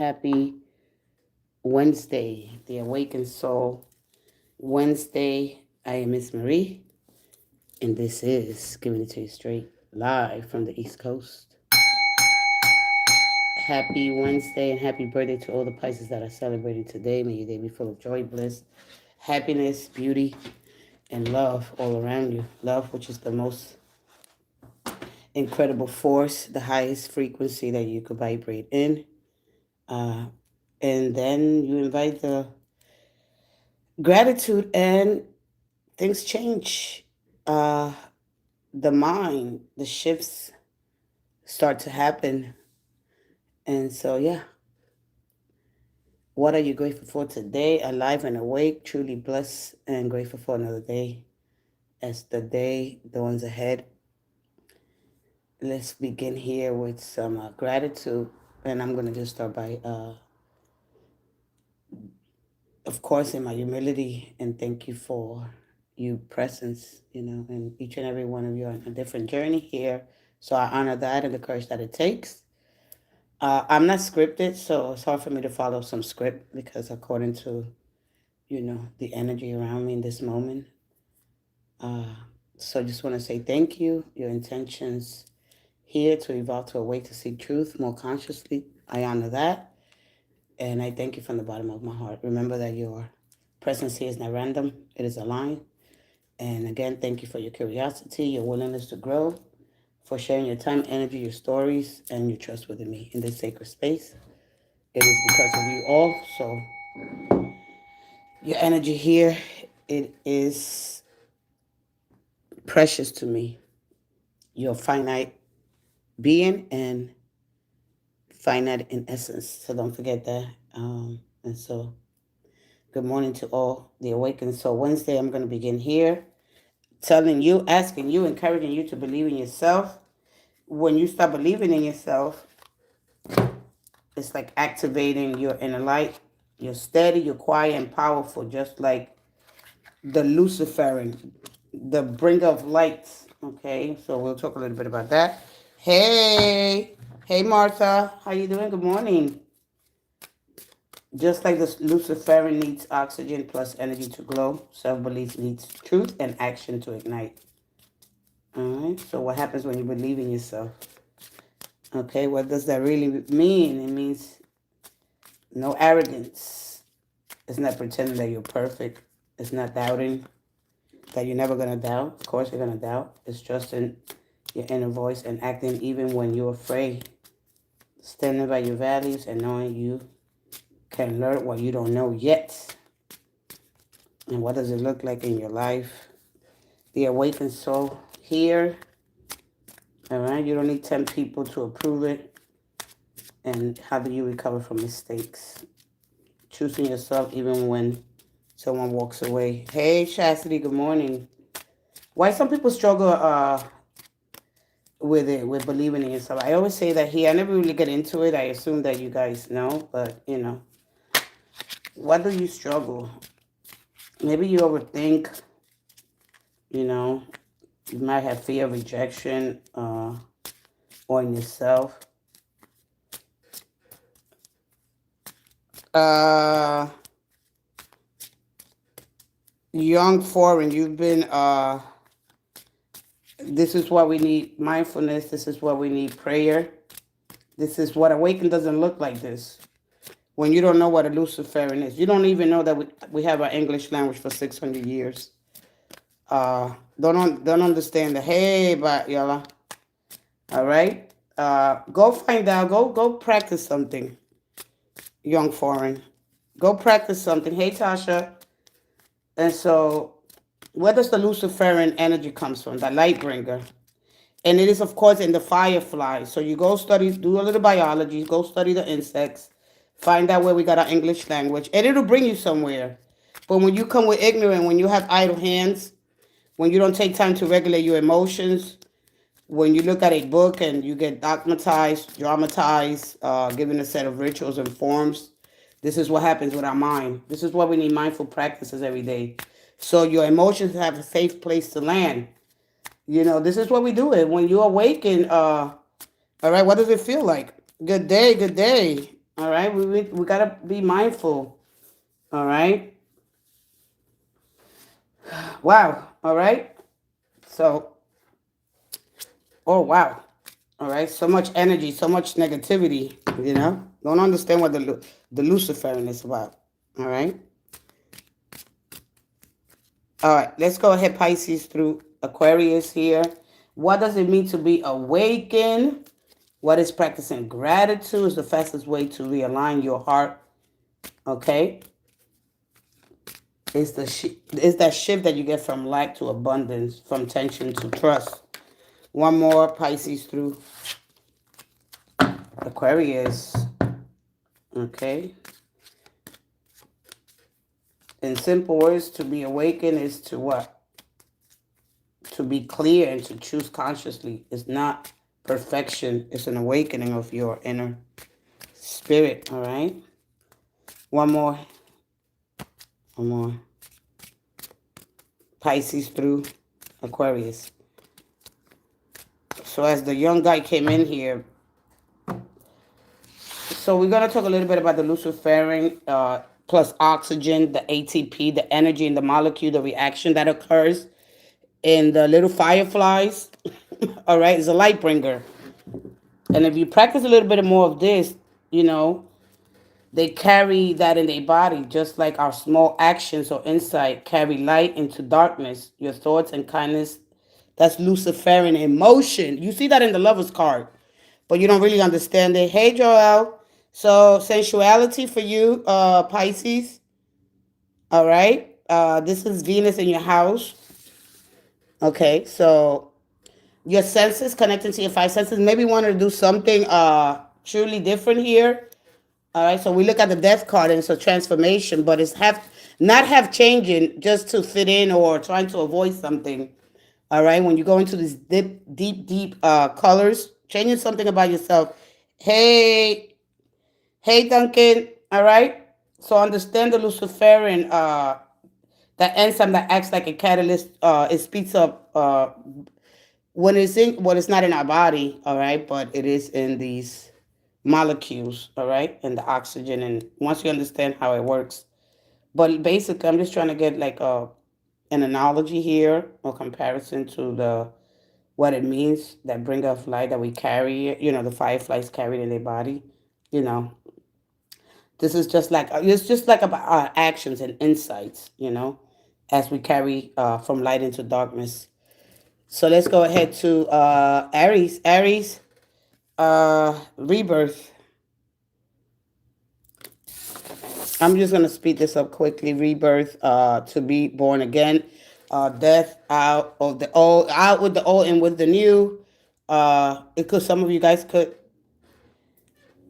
Happy Wednesday, the Awakened Soul Wednesday. I am Miss Marie, and this is Giving It to You Straight, live from the East Coast. Happy Wednesday and happy birthday to all the Pisces that are celebrating today. May your day be full of joy, bliss, happiness, beauty, and love all around you. Love, which is the most incredible force, the highest frequency that you could vibrate in. Uh, and then you invite the gratitude, and things change. Uh, the mind, the shifts start to happen. And so, yeah, what are you grateful for today? Alive and awake, truly blessed and grateful for another day. As the day dawns ahead, let's begin here with some gratitude. And I'm going to just start by, of course, in my humility, and thank you for you presence, and each and every one of you on a different journey here. So I honor that and the courage that it takes. I'm not scripted, so it's hard for me to follow some script because according to, the energy around me in this moment. So I just want to say thank you. Your intentions here to evolve to a way to seek truth more consciously. I honor that. And I thank you from the bottom of my heart. Remember that your presence here is not random. It is aligned. And again, thank you for your curiosity, your willingness to grow, for sharing your time, energy, your stories, and your trust within me in this sacred space. It is because of you all. So your energy here, it is precious to me. You're finite being and finite in essence. So don't forget that. And so good morning to all. The Awakened Soul Wednesday, I'm going to begin here telling you, asking you, encouraging you to believe in yourself. When you start believing in yourself, it's like activating your inner light. You're steady, you're quiet and powerful, just like the Luciferian, the bringer of light. Okay, so we'll talk a little bit about that. Hey Martha, how you doing? Good morning. Just like the Luciferian needs oxygen plus energy to glow, self-belief needs truth and action to ignite. All right, so what happens when you believe in yourself? Okay, what does that really mean? It means no arrogance. It's not pretending that you're perfect. It's not doubting that you're never going to doubt. Of course you're going to doubt. It's trusting your inner voice and acting even when you're afraid. Standing by your values and knowing you can learn what you don't know yet. And what does it look like in your life? The awakened soul here. All right, you don't need 10 people to approve it. And how do you recover from mistakes? Choosing yourself even when someone walks away. Hey, Chastity, good morning. Why some people struggle with it, with believing in yourself? I always say that here. I never really get into it. I assume that you guys know, but, what do you struggle? Maybe you overthink, you might have fear of rejection on yourself. Young foreign, you've been, this is what we need, mindfulness. This is what we need, prayer. This is what awaken doesn't look like this. When you don't know what a Luciferian is, you don't even know that we have our English language for 600 years. Don't understand the hey, but yalla. All right. Go find out. Go practice something. Young foreign, go practice something. Hey, Tasha. And so, where does the Luciferian energy comes from? The light bringer. And it is, of course, in the firefly. So you go study, do a little biology, go study the insects, find out where we got our English language, and it'll bring you somewhere. But when you come with ignorance, when you have idle hands, when you don't take time to regulate your emotions, when you look at a book and you get dogmatized, dramatized, given a set of rituals and forms, this is what happens with our mind. This is why we need mindful practices every day. So your emotions have a safe place to land. This is what we do it. When you awaken, all right, what does it feel like? Good day, good day. All right, we gotta be mindful. All right. Wow. All right. So, oh wow. All right. So much energy, so much negativity. You know, don't understand what the Luciferian is about. All right. All right. Let's go ahead, Pisces through Aquarius here. What does it mean to be awakened? What is practicing gratitude? Is the fastest way to realign your heart. Okay. It's that shift that you get from lack to abundance, from tension to trust. One more, Pisces through Aquarius. Okay. In simple words, to be awakened is to what? To be clear and to choose consciously. It's not perfection. It's an awakening of your inner spirit. All right. One more. One more. Pisces through Aquarius. So as the young guy came in here, so we're going to talk a little bit about the Luciferian plus oxygen, the ATP, the energy in the molecule, the reaction that occurs in the little fireflies. All right, it's a light bringer. And if you practice a little bit more of this, you know, they carry that in their body, just like our small actions or insight carry light into darkness. Your thoughts and kindness, that's Luciferian emotion. You see that in the Lover's card, but you don't really understand it. Hey, Joel. So, sensuality for you, Pisces. All right. This is Venus in your house. Okay. So, your senses, connecting to your five senses, maybe want to do something truly different here. All right. So, we look at the death card and it's a transformation, but it's not have changing just to fit in or trying to avoid something. All right. When you go into these deep colors, changing something about yourself. Hey, hey, Duncan. All right. So understand the Luciferian, that enzyme that acts like a catalyst. It speeds up when it's in, well, it's not in our body. All right, but it is in these molecules. All right, and the oxygen. And once you understand how it works, but basically, I'm just trying to get like an analogy here or comparison to the what it means that bring of light that we carry. You know, the fireflies carried in their body. You know, this is just like it's just like about our actions and insights, you know, as we carry from light into darkness. So let's go ahead to Aries. Aries, rebirth. I'm just gonna speed this up quickly. Rebirth, to be born again. Death out of the old, out with the old and with the new. It could some of you guys could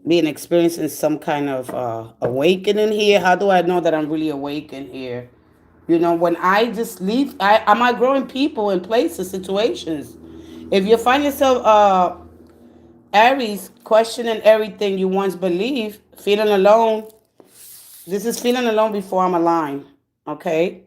be experiencing some kind of awakening here. How do I know that I'm really awakened here? You know, when I just leave, I'm outgrowing people and places, situations. If you find yourself, Aries, questioning everything you once believed, feeling alone, this is feeling alone before I'm aligned. Okay?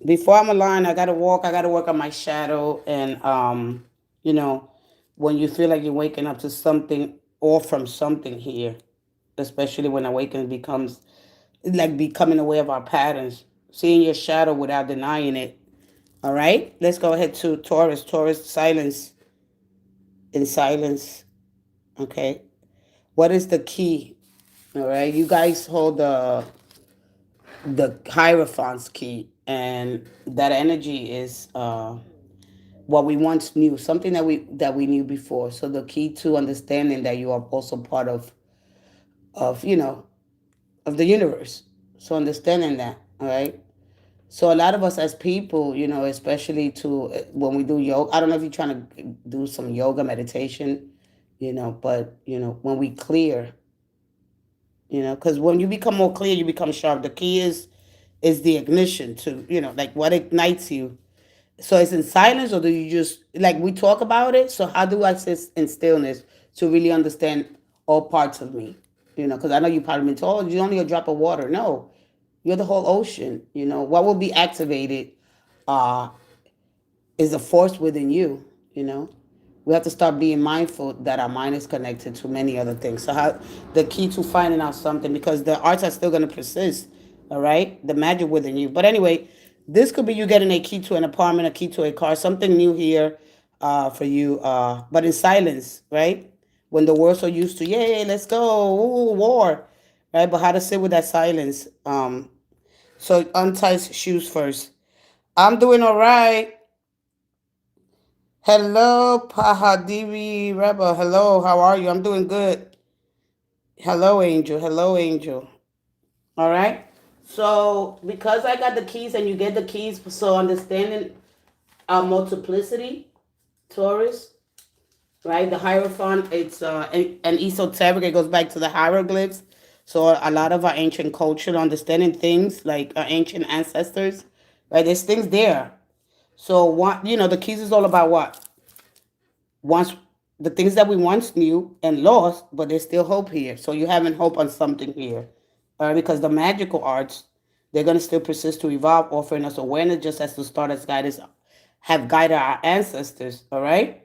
Before I'm aligned, I gotta work on my shadow. And, you know, when you feel like you're waking up to something or from something here, especially when awakening becomes like becoming aware of our patterns, seeing your shadow without denying it. All right, let's go ahead to Taurus. Taurus, silence in silence. Okay, what is the key? All right, you guys hold the Hierophant's key, and that energy is what we once knew, something that we knew before. So the key to understanding that you are also part of of the universe. So understanding that, all right. So a lot of us as people, you know, especially to when we do yoga, I don't know if you're trying to do some yoga meditation, you know, but you know, when we clear, you know, because when you become more clear, you become sharp. The key is the ignition to, you know, like what ignites you. So it's in silence, or do you just like we talk about it? So how do I sit in stillness to really understand all parts of me? You know, because I know you probably been told you're only a drop of water. No, you're the whole ocean. You know what will be activated uh, is a force within you. You know, We have to start being mindful that our mind is connected to many other things. So how the key to finding out something, because the arts are still going to persist, all right? The magic within you. But anyway, this could be you getting a key to an apartment, a key to a car, something new here for you, but in silence, right? When the world's so used to, yay, let's go, ooh, war, right? But how to sit with that silence. So untie shoes first. I'm doing all right. Hello, Pahadiri Rebel. Hello, how are you? I'm doing good. Hello, Angel. Hello, Angel. All right. So, because I got the keys and you get the keys, so understanding our multiplicity, Taurus, right? The Hierophant, it's an esoteric. It goes back to the hieroglyphs. So, a lot of our ancient culture, understanding things like our ancient ancestors, right? There's things there. So, the keys is all about what? Once the things that we once knew and lost, but there's still hope here. So you're having hope on something here, because the magical arts, they're gonna still persist to evolve, offering us awareness, just as the stardust guiders have guided our ancestors. All right,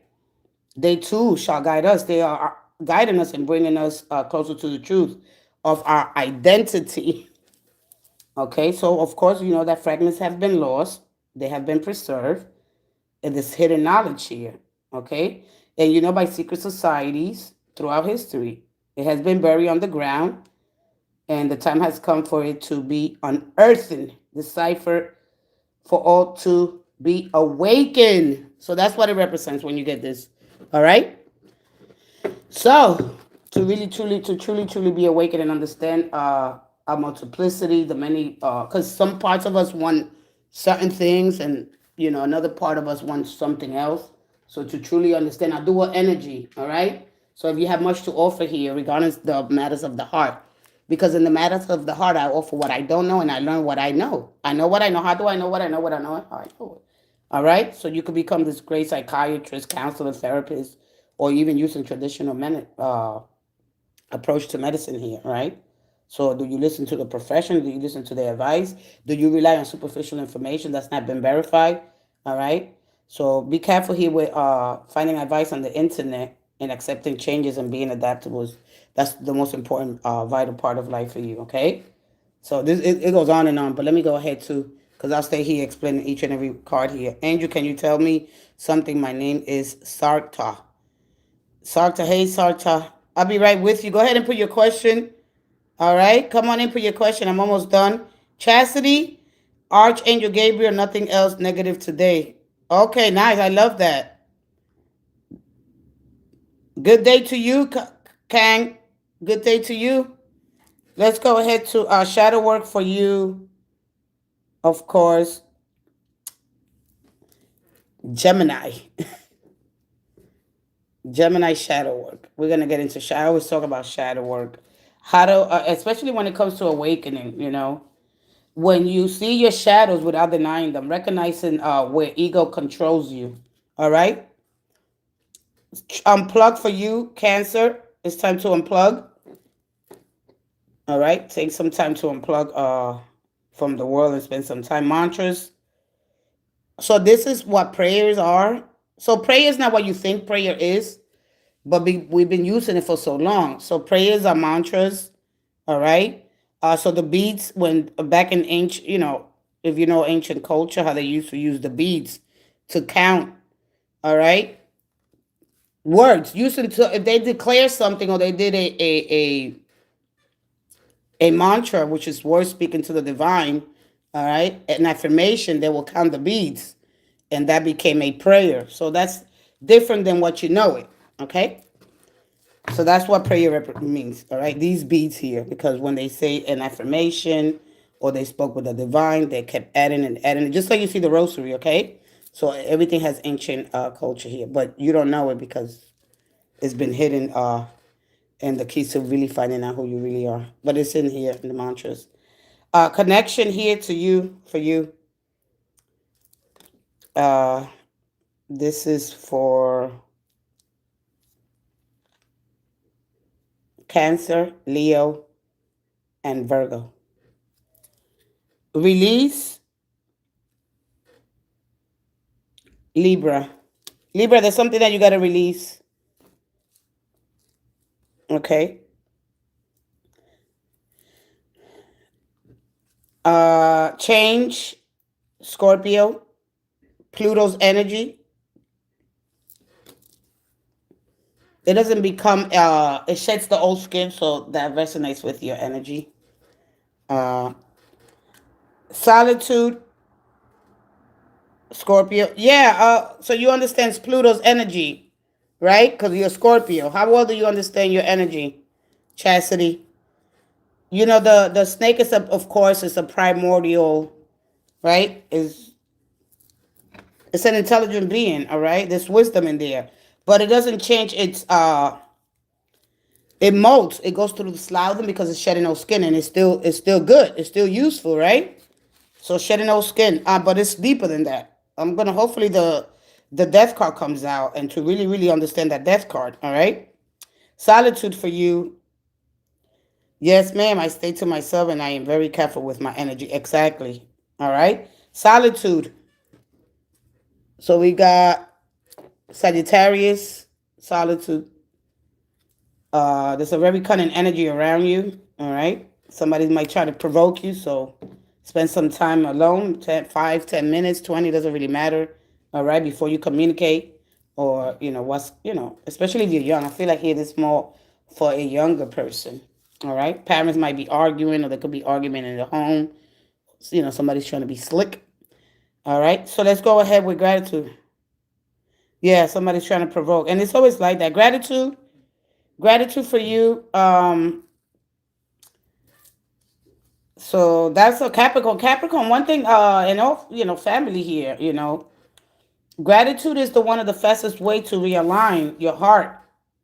they too shall guide us. They are guiding us and bringing us closer to the truth of our identity. Okay, so of course you know that fragments have been lost, they have been preserved, and this hidden knowledge here, okay? And by secret societies throughout history, it has been buried on the ground, and the time has come for it to be unearthed, deciphered, for all to be awakened. So that's what it represents when you get this, all right? So to truly be awakened and understand our multiplicity, the many, because some parts of us want certain things, and another part of us wants something else. So to truly understand our dual energy, all right. So if you have much to offer here, regardless the matters of the heart, because in the matters of the heart, I offer what I don't know, and I learn what I know. I know what I know. How do I know what I know? What I know? How I know it. All right. So you could become this great psychiatrist, counselor, therapist, or even using traditional approach to medicine here, right? So do you listen to the profession? Do you listen to their advice? Do you rely on superficial information that's not been verified? All right. So be careful here with finding advice on the internet, and accepting changes and being adaptable. That's the most important, vital part of life for you. Okay. So it goes on and on, but let me go ahead too, because I'll stay here explaining each and every card here. Andrew, can you tell me something? My name is Sarta. Sarta, hey Sarta. I'll be right with you. Go ahead and put your question. All right, come on in, put your question. I'm almost done. Chastity, Archangel Gabriel, nothing else negative today. Okay, nice. I love that. Good day to you, Kang. Good day to you. Let's go ahead to shadow work for you, of course. Gemini. Gemini shadow work. We're going to get into shadow. I always talk about shadow work. How to, especially when it comes to awakening. When you see your shadows without denying them, recognizing where ego controls you. All right? Unplug for you, Cancer. It's time to unplug. All right? Take some time to unplug from the world and spend some time. Mantras. So this is what prayers are. So prayer is not what you think prayer is, but we've been using it for so long. So prayers are mantras. All right. So the beads, when back in ancient, if you know ancient culture, how they used to use the beads to count. All right. Words using to, if they declare something, or they did a mantra, which is words speaking to the divine. All right, an affirmation, they will count the beads, and that became a prayer. So that's different than what you know it. Okay. So that's what prayer means, all right? These beads here, because when they say an affirmation or they spoke with the divine, they kept adding and adding, just like you see the rosary, okay? So everything has ancient culture here, but you don't know it because it's been hidden, and the keys to really finding out who you really are. But it's in here in the mantras. Connection here to you, for you. Uh, this is for Cancer, Leo, and Virgo. Release, Libra. Libra, there's something that you got to release. Okay. Change, Scorpio, Pluto's energy. It doesn't become, it sheds the old skin, so that resonates with your energy. Uh, Solitude, Scorpio. Yeah, so you understand Pluto's energy, right? Because you're Scorpio. How well do you understand your energy, Chastity? You know, the snake is, of course, is a primordial, right? It's an intelligent being, all right? There's wisdom in there. But it doesn't change its, it molts. It goes through the sloughing because it's shedding no skin, and it's still good. It's still useful, right? So shedding no skin, but it's deeper than that. I'm gonna hopefully the death card comes out, and to really really understand that death card. All right, solitude for you. Yes, ma'am. I stay to myself, and I am very careful with my energy. Exactly. All right, solitude. So we got Sagittarius, solitude. There's a very cunning energy around you. All right, somebody might try to provoke you, so spend some time alone, 5, 10 minutes, 20, doesn't really matter. All right, before you communicate, or especially if you're young. I feel like here this more for a younger person. All right, parents might be arguing, or there could be argument in the home. Somebody's trying to be slick. All right, so let's go ahead with gratitude. Yeah, somebody's trying to provoke, and it's always like that. Gratitude for you. So that's a Capricorn. Capricorn, one thing, and all, family here, gratitude is the one of the fastest way to realign your heart.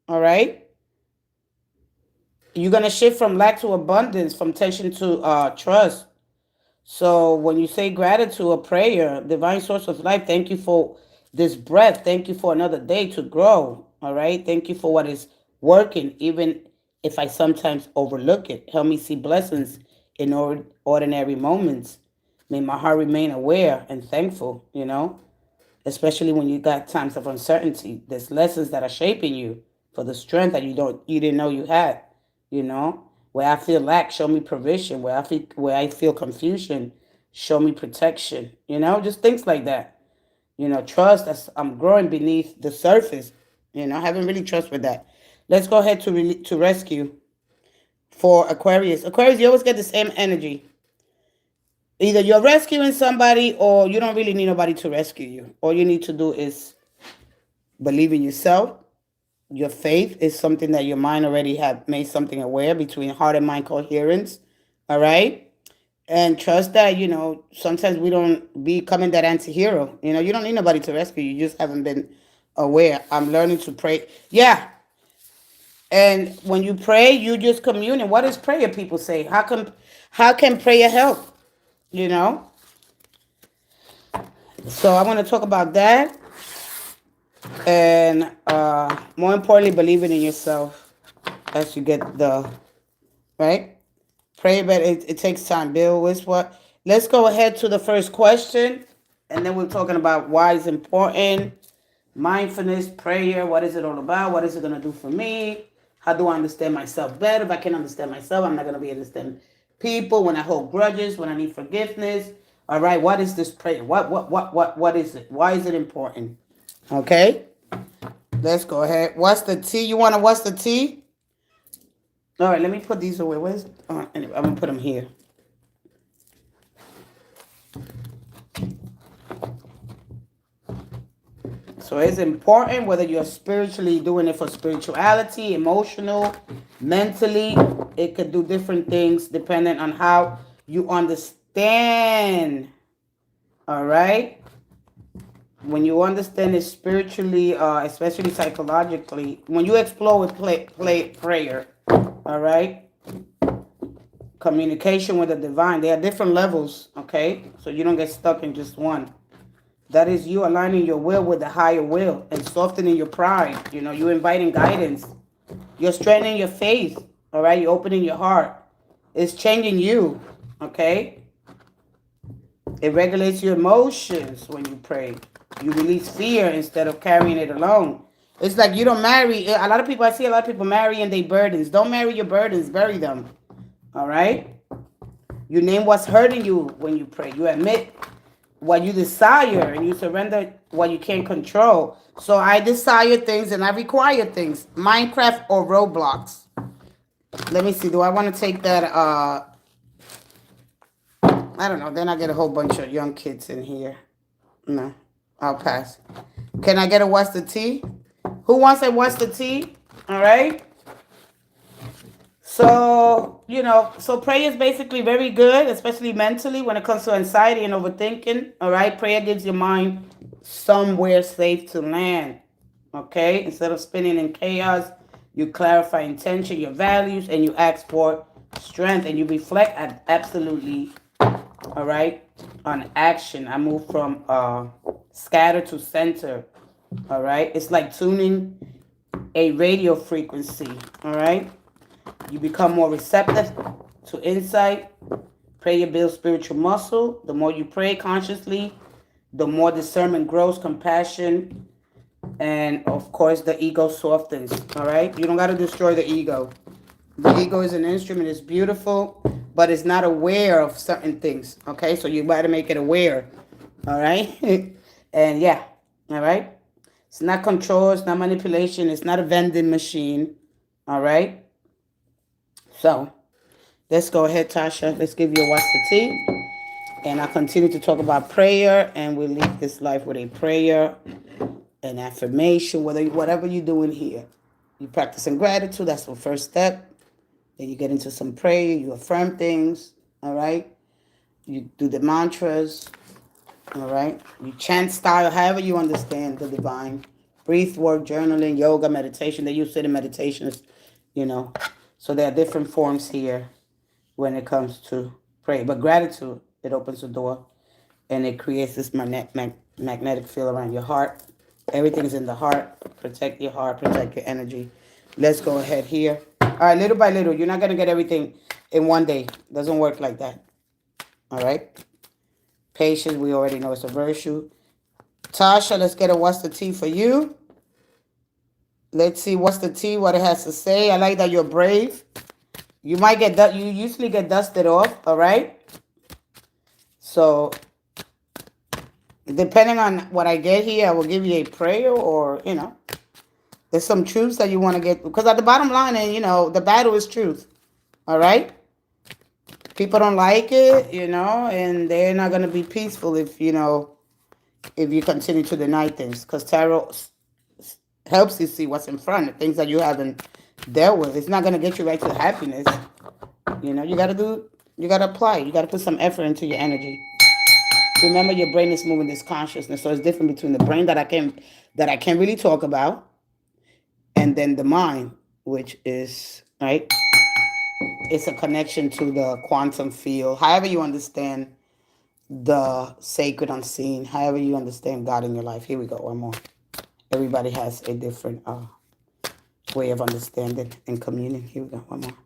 All right. You're going to shift from lack to abundance, from tension to trust. So when you say gratitude, a prayer, divine source of life, thank you for this breath. Thank you for another day to grow. All right. Thank you for what is working, even if I sometimes overlook it. Help me see blessings in ordinary moments. May my heart remain aware and thankful, especially when you got times of uncertainty. There's lessons that are shaping you for the strength that you didn't know you had, Where I feel lack, show me provision. Where I feel confusion, show me protection. Just things like that. Trust that I'm growing beneath the surface. I haven't really trust with that. Let's go ahead to rescue for Aquarius. Aquarius, you always get the same energy. Either you're rescuing somebody, or you don't really need nobody to rescue you. All you need to do is believe in yourself. Your faith is something that your mind already have made something aware between heart and mind coherence. All right. And trust that, sometimes we don't becoming that anti-hero. You don't need nobody to rescue you. You just haven't been aware. I'm learning to pray. Yeah. And when you pray, you just communing. What is prayer, people say? How can prayer help? You know? So I want to talk about that. And more importantly, believing in yourself as you get right? Pray, but it takes time. Bill, what? Let's go ahead to the first question. And then we're talking about why it's important. Mindfulness, prayer, what is it all about? What is it going to do for me? How do I understand myself better? If I can understand myself, I'm not going to be able to understand people. When I hold grudges, when I need forgiveness. All right, what is this prayer? What is it? Why is it important? Okay, let's go ahead. What's the tea? You want to what's the tea? All right, let me put these away. Anyway, I'm going to put them here. So it's important whether you're spiritually doing it for spirituality, emotional, mentally. It could do different things depending on how you understand. All right? When you understand it spiritually, especially psychologically, when you explore with prayer, all right? Communication with the divine. There are different levels, okay? So you don't get stuck in just one. That is you aligning your will with the higher will and softening your pride. You're inviting guidance. You're strengthening your faith. All right. You're opening your heart. It's changing you. Okay. It regulates your emotions when you pray. You release fear instead of carrying it alone. It's like you don't marry. A lot of people, I see a lot of people marrying their burdens. Don't marry your burdens, bury them. All right? You name what's hurting you when you pray. You admit what you desire and you surrender what you can't control. So I desire things and I require things. Minecraft or Roblox. Let me see. Do I want to take that? I don't know. Then I get a whole bunch of young kids in here. No, I'll pass. Can I get a what's the tea? Who wants a what's the tea? All right. So, so prayer is basically very good, especially mentally when it comes to anxiety and overthinking. All right. Prayer gives your mind somewhere safe to land. Okay. Instead of spinning in chaos, you clarify intention, your values, and you ask for strength and you reflect absolutely. All right. On action. I move from scatter to center. All right. It's like tuning a radio frequency. All right. You become more receptive to insight. Prayer builds spiritual muscle. The more you pray consciously, the more discernment grows, compassion, and of course the ego softens. All right. You don't got to destroy the ego. The ego is an instrument. It's beautiful, but it's not aware of certain things. Okay. So you got to make it aware. All right. And yeah. All right. It's not control. It's not manipulation. It's not a vending machine. All right. So let's go ahead, Tasha. Let's give you a what's the tea. And I'll continue to talk about prayer. And we'll leave this life with a prayer, an affirmation, whatever you're doing here. You practicing gratitude. That's the first step. Then you get into some prayer. You affirm things. All right. You do the mantras. All right. You chant style, however you understand the divine. Breath work, journaling, yoga, meditation. They use sitting meditations, So there are different forms here when it comes to prayer. But gratitude, it opens the door and it creates this magnetic field around your heart. Everything is in the heart. Protect your heart, protect your energy. Let's go ahead here. All right, little by little. You're not going to get everything in one day. It doesn't work like that. All right. Patience, we already know it's a virtue. Tasha, let's get a what's the tea for you. Let's see what's the tea, what it has to say. I like that you're brave. You usually get dusted off, all right? So, depending on what I get here, I will give you a prayer or, there's some truths that you want to get. Because at the bottom line, the battle is truth, all right? People don't like it, and they're not going to be peaceful if you continue to deny things. Because tarot helps you see what's in front, the things that you haven't dealt with. It's not going to get you right to happiness. You got to apply. You got to put some effort into your energy. Remember, your brain is moving this consciousness. So it's different between the brain that I can't really talk about and then the mind, which is, right? It's a connection to the quantum field. However you understand the sacred unseen, however you understand God in your life. Here we go, one more. Everybody has a different way of understanding and communing. Here we go, one more.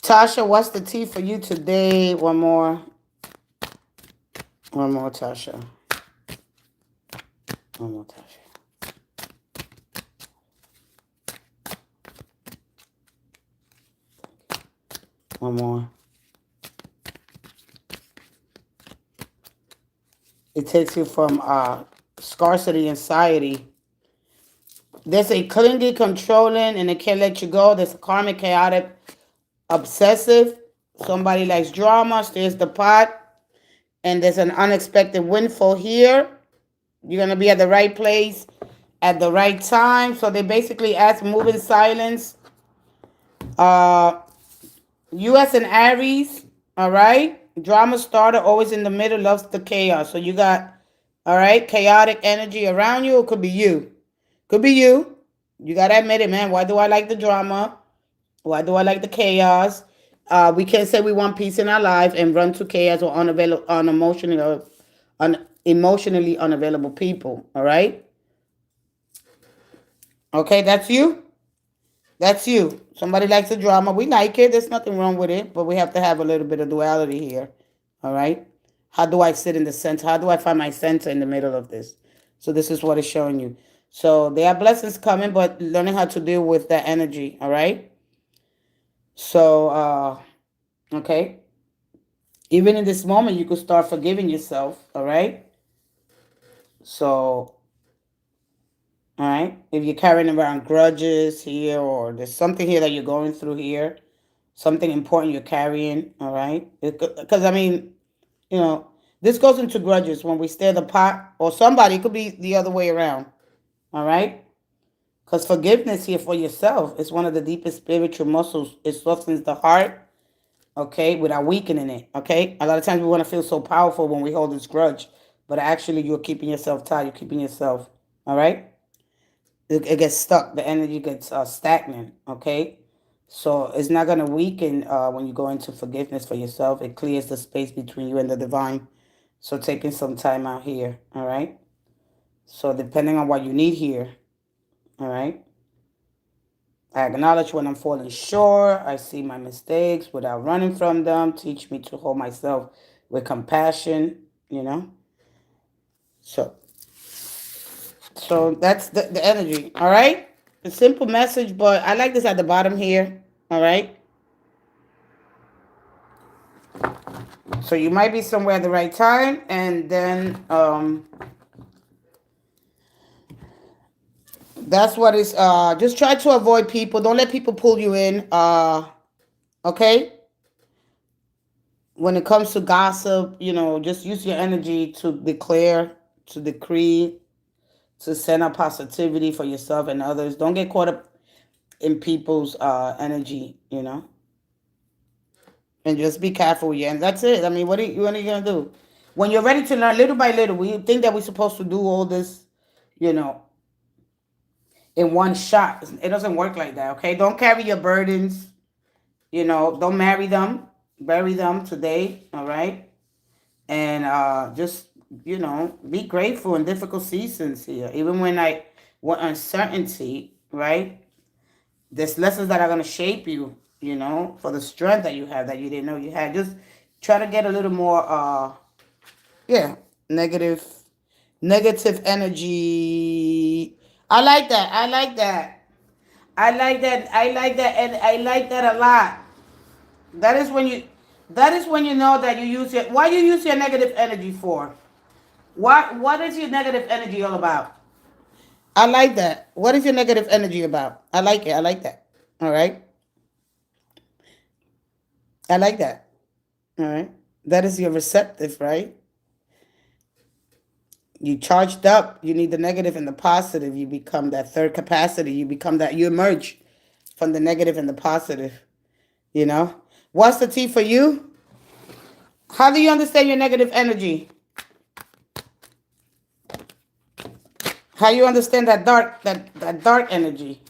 Tasha, what's the tea for you today? One more. One more, Tasha. One more, Tasha. One more. It takes you from scarcity anxiety. There's a clingy, controlling, and it can't let you go. There's a karmic, chaotic, obsessive. Somebody likes drama, stirs the pot. And there's an unexpected windfall here. You're going to be at the right place at the right time. So they basically ask move in silence. U.S. and Aries, all right? Drama starter, always in the middle, loves the chaos. So you got, all right, chaotic energy around you. It could be you. Could be you. You got to admit it, man. Why do I like the drama? Why do I like the chaos? We can't say we want peace in our life and run to chaos or emotionally unavailable people, all right? Okay, that's you. That's you. Somebody likes the drama. We like it. There's nothing wrong with it, but we have to have a little bit of duality here. All right? How do I sit in the center? How do I find my center in the middle of this? So this is what it's showing you. So there are blessings coming, but learning how to deal with that energy, all right? So, okay. Even in this moment, you could start forgiving yourself, all right? So, all right. If you're carrying around grudges here, or there's something here that you're going through here, something important you're carrying, all right? Because, I mean, you know, this goes into grudges when we stir the pot, or somebody, it could be the other way around, all right? Because forgiveness here for yourself is one of the deepest spiritual muscles. It softens the heart, okay, without weakening it, okay? A lot of times we want to feel so powerful when we hold this grudge, but actually you're keeping yourself tight, you're keeping yourself, all right? It gets stuck, the energy gets stagnant, okay? So it's not going to weaken when you go into forgiveness for yourself. It clears the space between you and the divine. So taking some time out here, all right? So depending on what you need here, all right? I acknowledge when I'm falling short. I see my mistakes without running from them. Teach me to hold myself with compassion, you know? So that's the energy, all right? A simple message, but I like this at the bottom here, all right? So you might be somewhere at the right time, and then that's what is, just try to avoid people. Don't let people pull you in, okay? When it comes to gossip, you know, just use your energy to declare, to decree, to send out positivity for yourself and others. Don't get caught up in people's energy, you know? And just be careful with you. And that's it. I mean, what are you going to do? When you're ready to learn little by little, we think that we're supposed to do all this, you know, in one shot. It doesn't work like that, okay? Don't carry your burdens, you know, don't marry them. Bury them today, all right? And just, you know, be grateful in difficult seasons here. Even when uncertainty, right? There's lessons that are going to shape you, you know, for the strength that you have that you didn't know you had. Just try to get a little more, yeah, negative energy. I like that. I like that. I like that. I like that. And I like that a lot. That is when you, that is when you know that you use your, why you use your negative energy for? What is your negative energy all about? I like that. What is your negative energy about? I like it. I like that. All right. I like that. All right. That is your receptive, right? You charged up. You need the negative and the positive. You become that third capacity. You become that. You emerge from the negative and the positive. You know. What's the tea for you? How do you understand your negative energy? How you understand that dark energy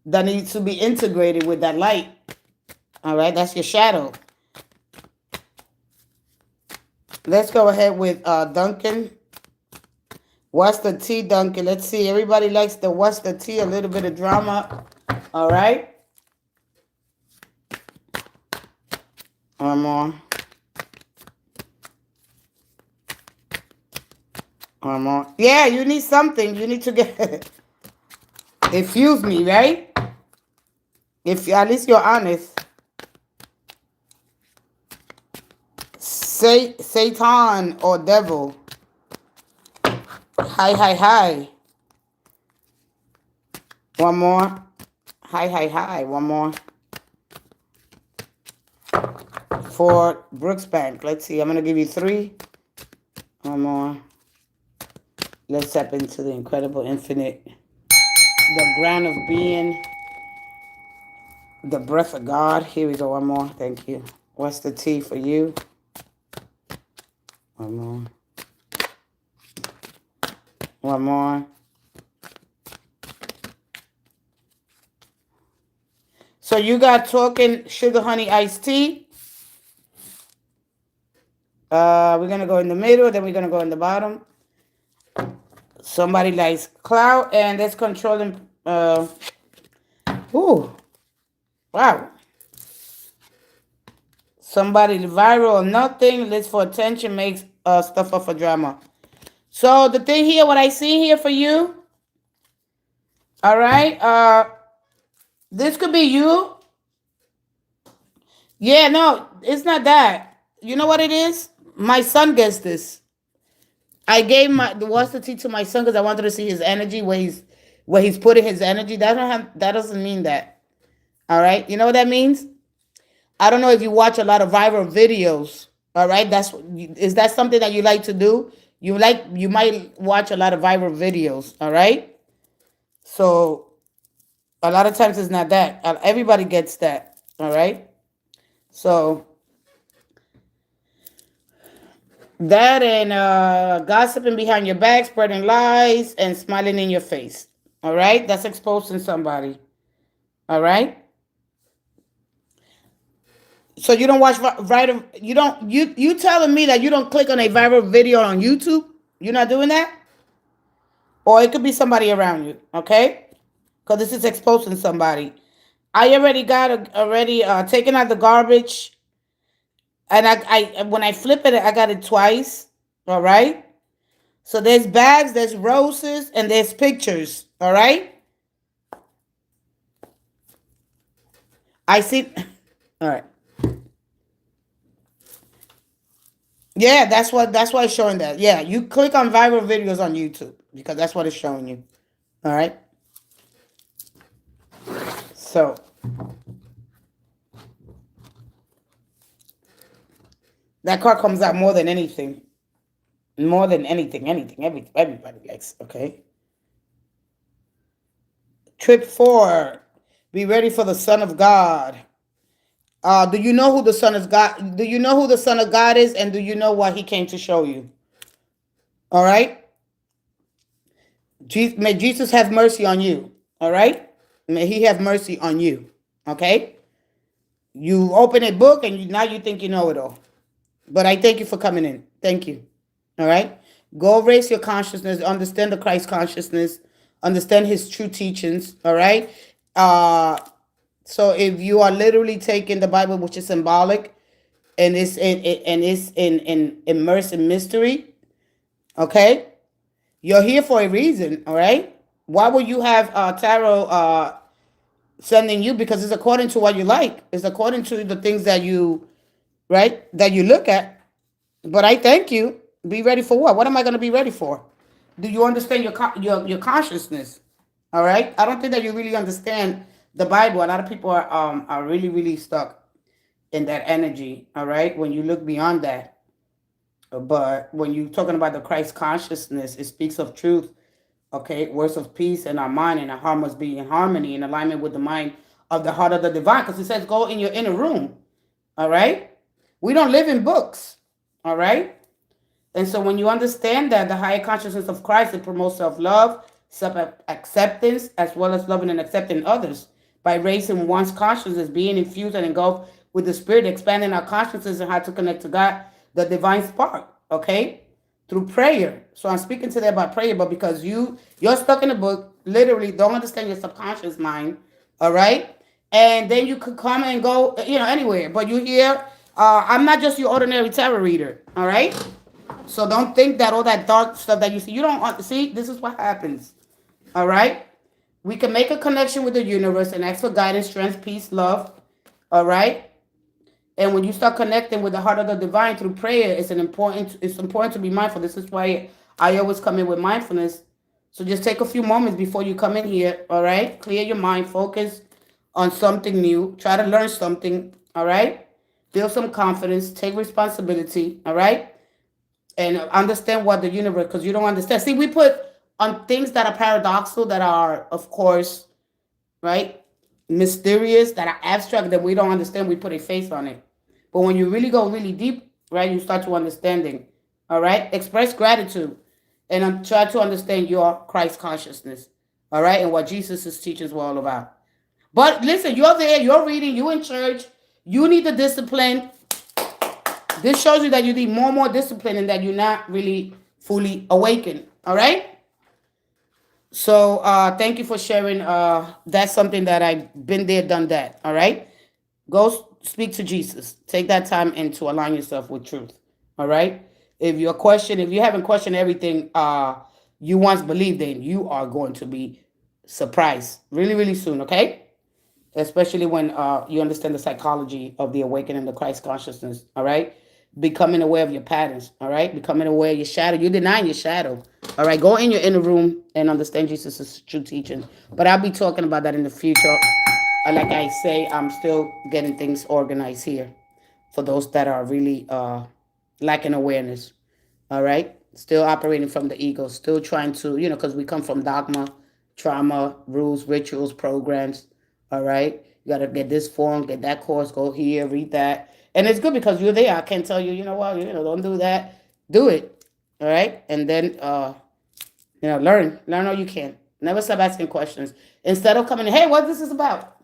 that needs to be integrated with that light? All right. That's your shadow. Let's go ahead with Duncan. What's the tea, Duncan? Let's see. Everybody likes the what's the tea, a little bit of drama. All right. One more. One more. Yeah, you need something. You need to get infuse me, right? If at least you're honest. Say Satan or devil. Hi, hi, hi. One more. Hi, hi, hi. One more. For Brooksbank. Let's see. I'm going to give you 3. One more. Let's step into the incredible infinite. The ground of being. The breath of God. Here we go. One more. Thank you. What's the tea for you? One more. One more. So you got talking sugar, honey, iced tea. We're going to go in the middle. Then we're going to go in the bottom. Somebody likes cloud. And that's controlling. Ooh. Wow. Somebody viral or nothing, lives for attention, makes stuff up for drama. So the thing here, what I see here for you, all right, this could be you. Yeah, no, it's not that. You know what it is? My son gets this. I gave the WHATSTHETEA to my son because I wanted to see his energy, where he's putting his energy. That doesn't mean that. All right, you know what that means? I don't know if you watch a lot of viral videos. All right, is that something that you like to do? You might watch a lot of viral videos. All right, so a lot of times it's not that. Everybody gets that. All right, so that and gossiping behind your back, spreading lies, and smiling in your face. All right, that's exposing somebody. All right. So you don't watch viral. You don't. You telling me that you don't click on a viral video on YouTube? You're not doing that, or it could be somebody around you. Okay, because this is exposing somebody. I already taken out the garbage, and I when I flip it, I got it twice. All right. So there's bags, there's roses, and there's pictures. All right. I see. All right. Yeah, that's why it's showing that. Yeah, you click on viral videos on YouTube because that's what it's showing you. All right. So that card comes out more than anything. More than anything. Everybody likes. Okay. Trip 4. Be ready for the Son of God. Do you know who the Son of God? Do you know who the Son of God is, and do you know what He came to show you? All right. May Jesus have mercy on you. All right. May He have mercy on you. Okay. You open a book and now you think you know it all. But I thank you for coming in. Thank you. All right. Go raise your consciousness. Understand the Christ consciousness. Understand His true teachings. All right. So if you are literally taking the Bible, which is symbolic, and it's immersed in mystery, okay, you're here for a reason. All right. Why would you have tarot sending you? Because it's according to what you like. It's according to the things that you look at. But I thank you. Be ready for what? What am I going to be ready for? Do you understand your consciousness? All right. I don't think that you really understand the Bible. A lot of people are really, really stuck in that energy. All right. When you look beyond that. But when you're talking about the Christ consciousness, it speaks of truth. Okay. Words of peace in our mind, and our heart must be in harmony, in alignment with the mind of the heart of the divine. Because it says go in your inner room. All right. We don't live in books. All right. And so when you understand that the higher consciousness of Christ, it promotes self-love, self-acceptance, as well as loving and accepting others by raising one's consciousness, being infused and engulfed with the Spirit, expanding our consciousness and how to connect to God, the divine spark, okay, through prayer. So I'm speaking today about prayer, but because you're stuck in a book, literally don't understand your subconscious mind, all right? And then you could come and go, anywhere. But you here, I'm not just your ordinary tarot reader, all right? So don't think that all that dark stuff that you see, you don't see, this is what happens. All right? We can make a connection with the universe and ask for guidance, strength, peace, love. All right? And when you start connecting with the heart of the divine through prayer, it's important to be mindful. This is why I always come in with mindfulness. So just take a few moments before you come in here. All right? Clear your mind, focus on something new. Try to learn something. All right? Build some confidence, take responsibility. All right? And understand what the universe, because you don't understand. See, we put on things that are paradoxical, that are, of course, right, mysterious, that are abstract, that we don't understand, we put a face on it. But when you really go really deep, right, you start to understanding. All right? Express gratitude and try to understand your Christ consciousness. All right? And what Jesus' teachings were all about. But listen, you're there, you're reading, you're in church, you need the discipline. This shows you that you need more discipline and that you're not really fully awakened. All right? So thank you for sharing. That's something that I've been there, done that. All right? Go speak to Jesus. Take that time and to align yourself with truth. All right. If you haven't questioned everything you once believed in, you are going to be surprised really, really soon. Okay. Especially when you understand the psychology of the awakening the Christ consciousness. All right. Becoming aware of your patterns. All right. Becoming aware of your shadow. You're denying your shadow. All right. Go in your inner room and understand Jesus' true teaching. But I'll be talking about that in the future. Like I say, I'm still getting things organized here for those that are really lacking awareness. All right. Still operating from the ego. Still trying to, because we come from dogma, trauma, rules, rituals, programs. All right. You got to get this form, get that course, go here, read that. And it's good because you're there. I can't tell you, don't do that. Do it. All right. And then, learn. Learn all you can. Never stop asking questions. Instead of coming, hey, what this is about?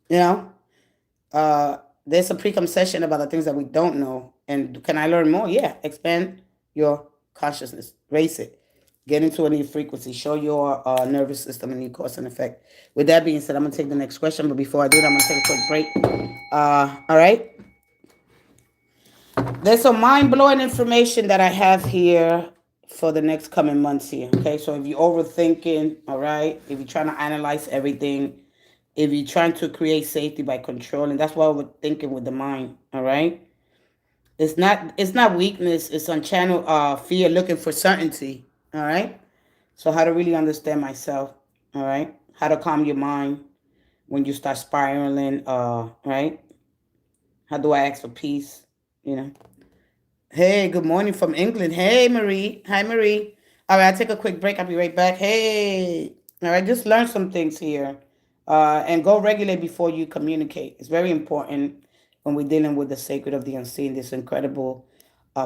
You know, there's a preconception about the things that we don't know. And can I learn more? Yeah. Expand your consciousness. Raise it. Get into a new frequency. Show your nervous system a new cause and effect. With that being said, I'm going to take the next question. But before I do that, I'm going to take a quick break. All right. There's some mind-blowing information that I have here for the next coming months here. Okay. So if you're overthinking, all right, if you're trying to analyze everything, if you're trying to create safety by controlling, that's why we're thinking with the mind. All right. It's not weakness. It's unchanneled fear looking for certainty. All right. So how to really understand myself. All right. How to calm your mind when you start spiraling. Right. How do I ask for peace? You know. Hey, good morning from England. Hey, Marie. Hi, Marie. All right, I'll take a quick break. I'll be right back. Hey. All right, just learn some things here. And go regulate before you communicate. It's very important when we're dealing with the sacred of the unseen, this incredible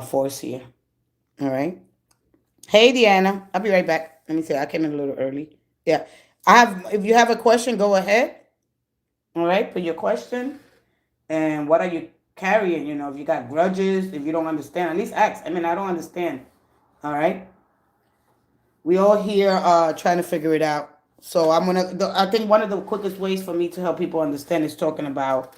force here. All right. Hey, Deanna. I'll be right back. Let me see. I came in a little early. Yeah. If you have a question, go ahead. All right. Put your question. And what are you carrying? If you got grudges, if you don't understand, at least ask. I mean, I don't understand. All right. We all here trying to figure it out. So I think one of the quickest ways for me to help people understand is talking about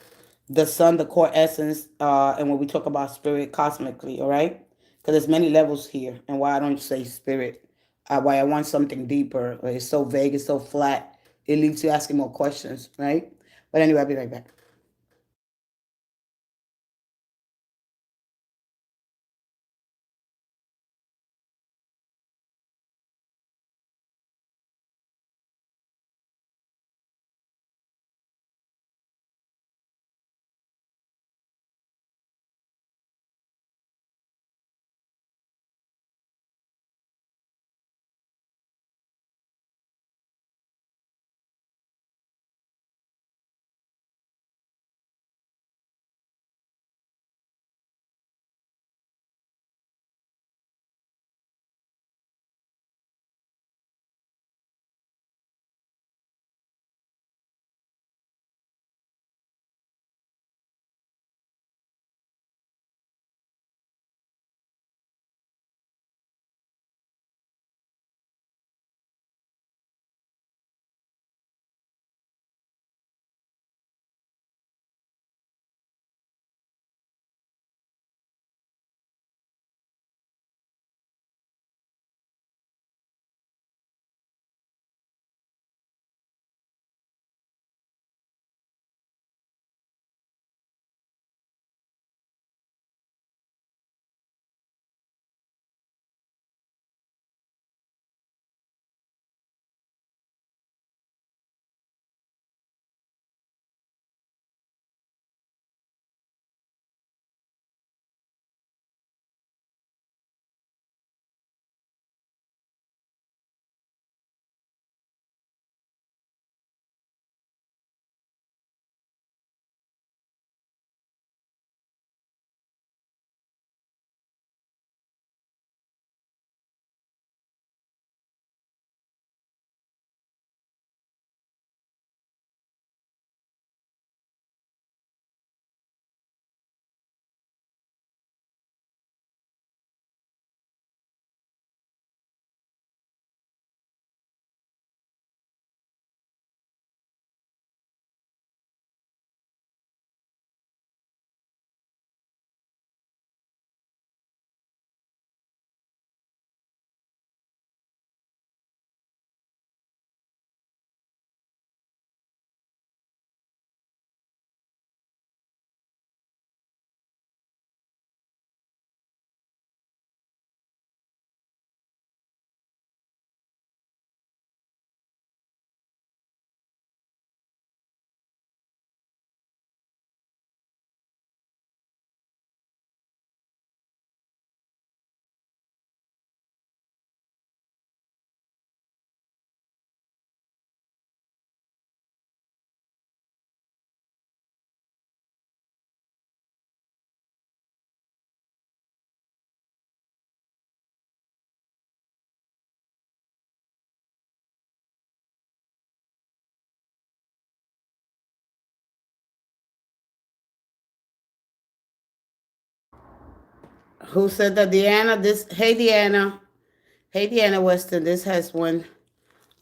the sun, the core essence, and when we talk about spirit cosmically, all right? Because there's many levels here, and why I don't say spirit, why I want something deeper. It's so vague, it's so flat, it leaves you asking more questions, right? But anyway, I'll be right back. Who said that? Deanna, this, hey Deanna. Hey Deanna Weston, this has went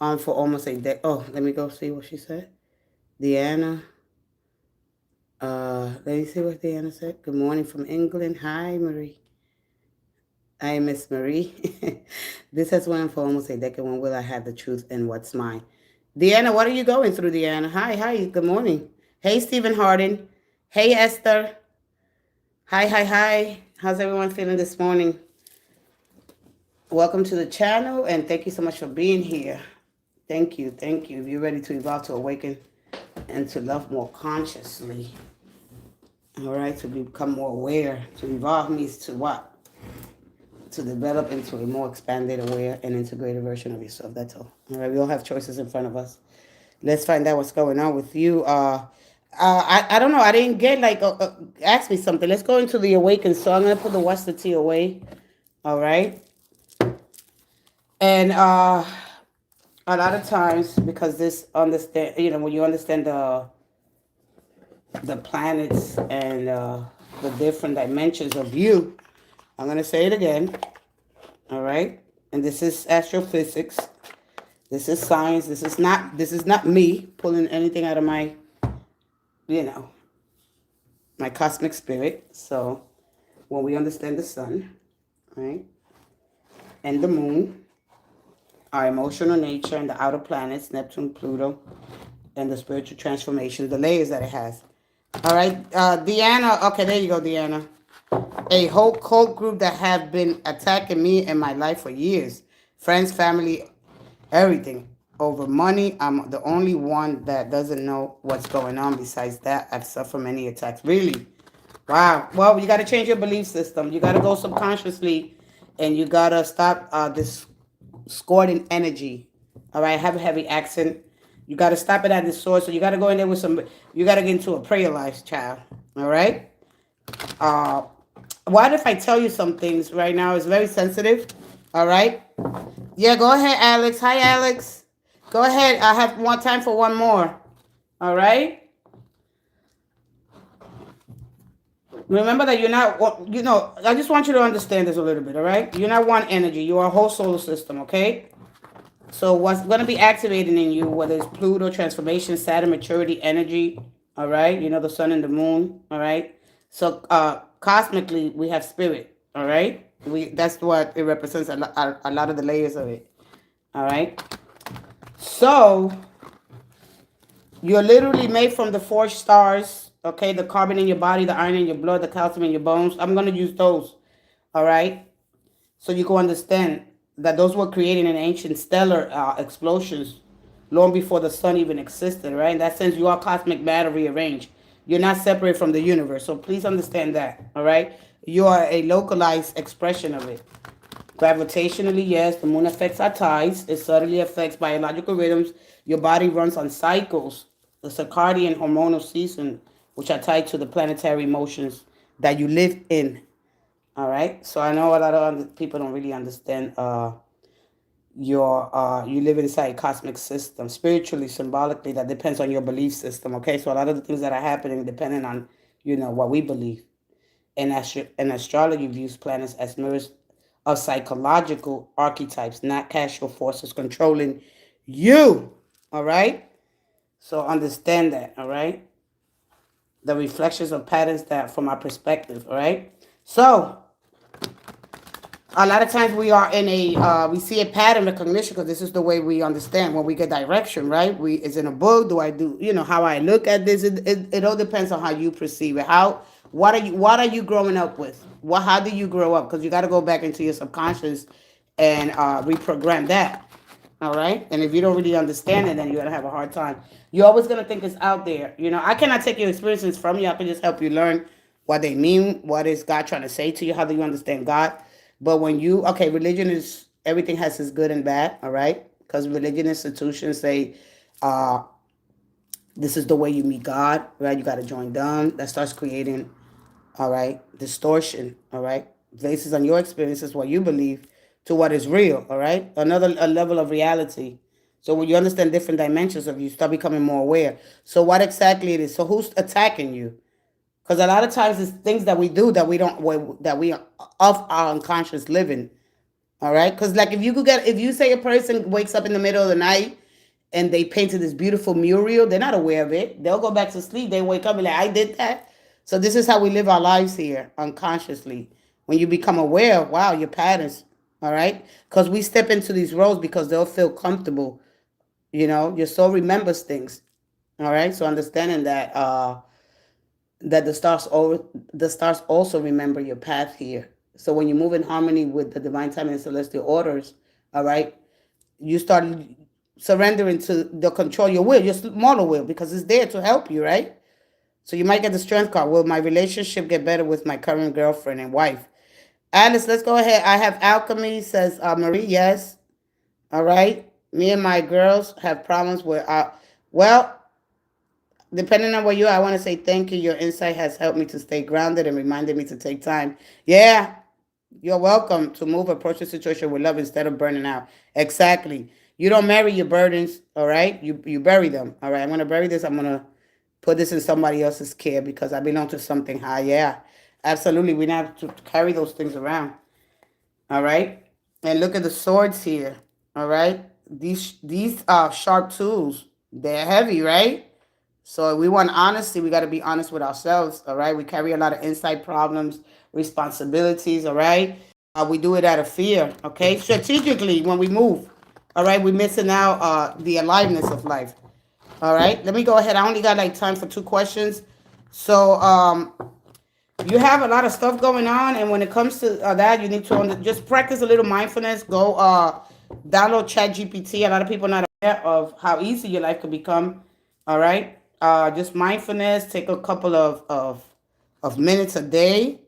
on for almost a day. Oh, let me go see what she said. Deanna. Let me see what Deanna said. Good morning from England. Hi, Marie. I Miss Marie. This has went on for almost a decade. When will I have the truth and what's mine? Deanna, what are you going through, Deanna? Hi. Good morning. Hey, Stephen Harden. Hey, Esther. Hi. How's everyone feeling this morning? Welcome to the channel, and thank you so much for being here. Thank you. If you're ready to evolve, to awaken, and to love more consciously, all right, to become more aware, to evolve means to what? To develop into a more expanded, aware, and integrated version of yourself. That's all. All right, we all have choices in front of us. Let's find out what's going on with you. I don't know. I didn't get ask me something. Let's go into the awakened. So I'm gonna put the WHATSTHETEA away. All right. And a lot of times, because this understand, when you understand the planets and the different dimensions of you, I'm gonna say it again. All right. And this is astrophysics. This is science. This is not me pulling anything out of my, my cosmic spirit. So when we understand the sun, right, and the moon, our emotional nature and the outer planets, Neptune, Pluto, and the spiritual transformation, the layers that it has. All right, Deanna. Okay, there you go, Deanna. A whole cult group that have been attacking me in my life for years. Friends, family, everything. Over money. I'm the only one that doesn't know what's going on. Besides that, I've suffered many attacks. Really? Wow. Well, you got to change your belief system. You got to go subconsciously, and you got to stop this discordant energy. All right? Have a heavy accent. You got to stop it at the source. So you got to go in there with some, you got to get into a prayer life, child. All right? What if I tell you some things right now? It's very sensitive. All right? Yeah, go ahead, Alex. Hi, Alex. Go ahead. I have more time for one more. All right? Remember that you're not, I just want you to understand this a little bit, all right? You're not one energy. You are a whole solar system, okay? So what's going to be activating in you, whether it's Pluto, transformation, Saturn, maturity, energy, all right? The sun and the moon, all right? So cosmically, we have spirit, all right? That's what it represents, a lot of the layers of it, all right? So you're literally made from the 4 stars, okay? The carbon in your body, the iron in your blood, the calcium in your bones. I'm going to use those, all right? So you can understand that those were created in ancient stellar explosions long before the sun even existed, right? In that sense, you are cosmic matter rearranged. You're not separate from the universe. So please understand that, all right? You are a localized expression of it. Gravitationally, yes, the moon affects our tides. It subtly affects biological rhythms. Your body runs on cycles, the circadian hormonal season, which are tied to the planetary motions that you live in. All right. So I know a lot of people don't really understand you live inside a cosmic system, spiritually, symbolically, that depends on your belief system. Okay. So a lot of the things that are happening depending on, what we believe. And astrology views planets as mirrors of psychological archetypes, not casual forces controlling you. All right. So understand that. All right. The reflections of patterns that from our perspective. All right. So a lot of times we are in we see a pattern recognition because this is the way we understand when we get direction, right? It's in a book. Do I do, how I look at this? It all depends on how you perceive it. What are you growing up with? How do you grow up? Because you got to go back into your subconscious and reprogram that. All right. And if you don't really understand it, then you're going to have a hard time. You're always going to think it's out there. I cannot take your experiences from you. I can just help you learn what they mean. What is God trying to say to you? How do you understand God? But when religion is, everything has its good and bad, all right? Because religion institutions say, this is the way you meet God, right? You got to join them. That starts creating, all right, distortion, all right? Basis on your experiences, what you believe, to what is real, all right? A level of reality. So when you understand different dimensions of you, start becoming more aware. So what exactly it is? So who's attacking you? Because a lot of times it's things that we do that we don't, that we are of our unconscious living. All right. Because like if you say a person wakes up in the middle of the night and they painted this beautiful mural, they're not aware of it. They'll go back to sleep. They wake up and like, I did that. So this is how we live our lives here unconsciously. When you become aware, wow, your patterns. All right. Because we step into these roles because they'll feel comfortable. Your soul remembers things. All right. So understanding that the stars also remember your path here. So when you move in harmony with the divine timing and celestial orders, all right, you start surrendering to the control your will, your smaller will, because it's there to help you, right? So you might get the strength card. Will my relationship get better with my current girlfriend and wife? Alice, let's go ahead. I have alchemy, says Marie. Yes. All right. Me and my girls have problems with well, depending on where you are, I want to say thank you. Your insight has helped me to stay grounded and reminded me to take time. Yeah, you're welcome to approach the situation with love instead of burning out. Exactly. You don't marry your burdens, all right? You bury them, all right? I'm going to bury this. I'm going to put this in somebody else's care because I belong to something high. Yeah, absolutely. We don't have to carry those things around, all right? And look at the swords here, all right? These sharp tools, they're heavy, right? So if we want honesty, we got to be honest with ourselves, all right? We carry a lot of inside problems, responsibilities, all right? We do it out of fear, okay? Strategically, when we move, all right? We're missing out the aliveness of life, all right? Let me go ahead. I only got like time for 2 questions. So you have a lot of stuff going on, and when it comes to that, you need to just practice a little mindfulness. Go download ChatGPT. A lot of people are not aware of how easy your life could become, all right? Just mindfulness. Take a couple of minutes a day.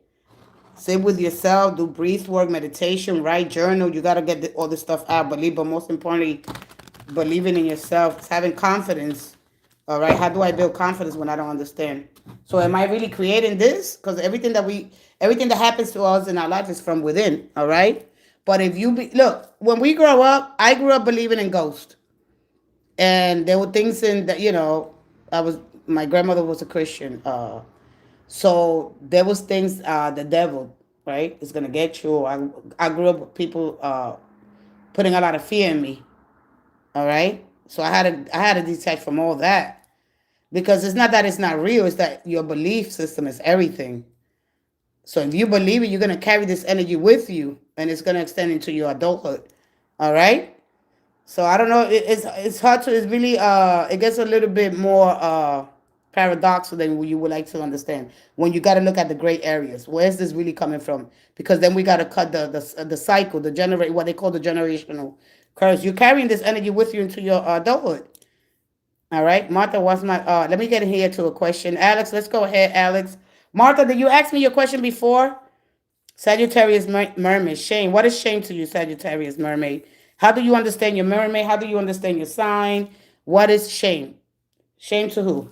Sit with yourself. Do breath work, meditation, write, journal. You got to get all this stuff out. But most importantly, believing in yourself, having confidence. All right. How do I build confidence when I don't understand? So am I really creating this? Because everything that happens to us in our life is from within. All right. But if you look, when we grow up, I grew up believing in ghosts. And there were things in that, my grandmother was a Christian. So there was things, the devil, right, is going to get you. I grew up with people putting a lot of fear in me. All right. So I had to detach from all that because it's not that it's not real. It's that your belief system is everything. So if you believe it, you're going to carry this energy with you and it's going to extend into your adulthood. All right. So I don't know. It's hard to. It's really It gets a little bit more paradoxical than you would like to understand. When you got to look at the gray areas, where's this really coming from? Because then we got to cut the cycle, what they call the generational curse. You're carrying this energy with you into your adulthood. All right, Martha, what's my? Let me get in here to a question. Alex, let's go ahead, Alex. Martha, did you ask me your question before? Sagittarius mermaid. Shame. What is shame to you, Sagittarius mermaid? How do you understand your mermaid? How do you understand your sign? What is shame? Shame to who?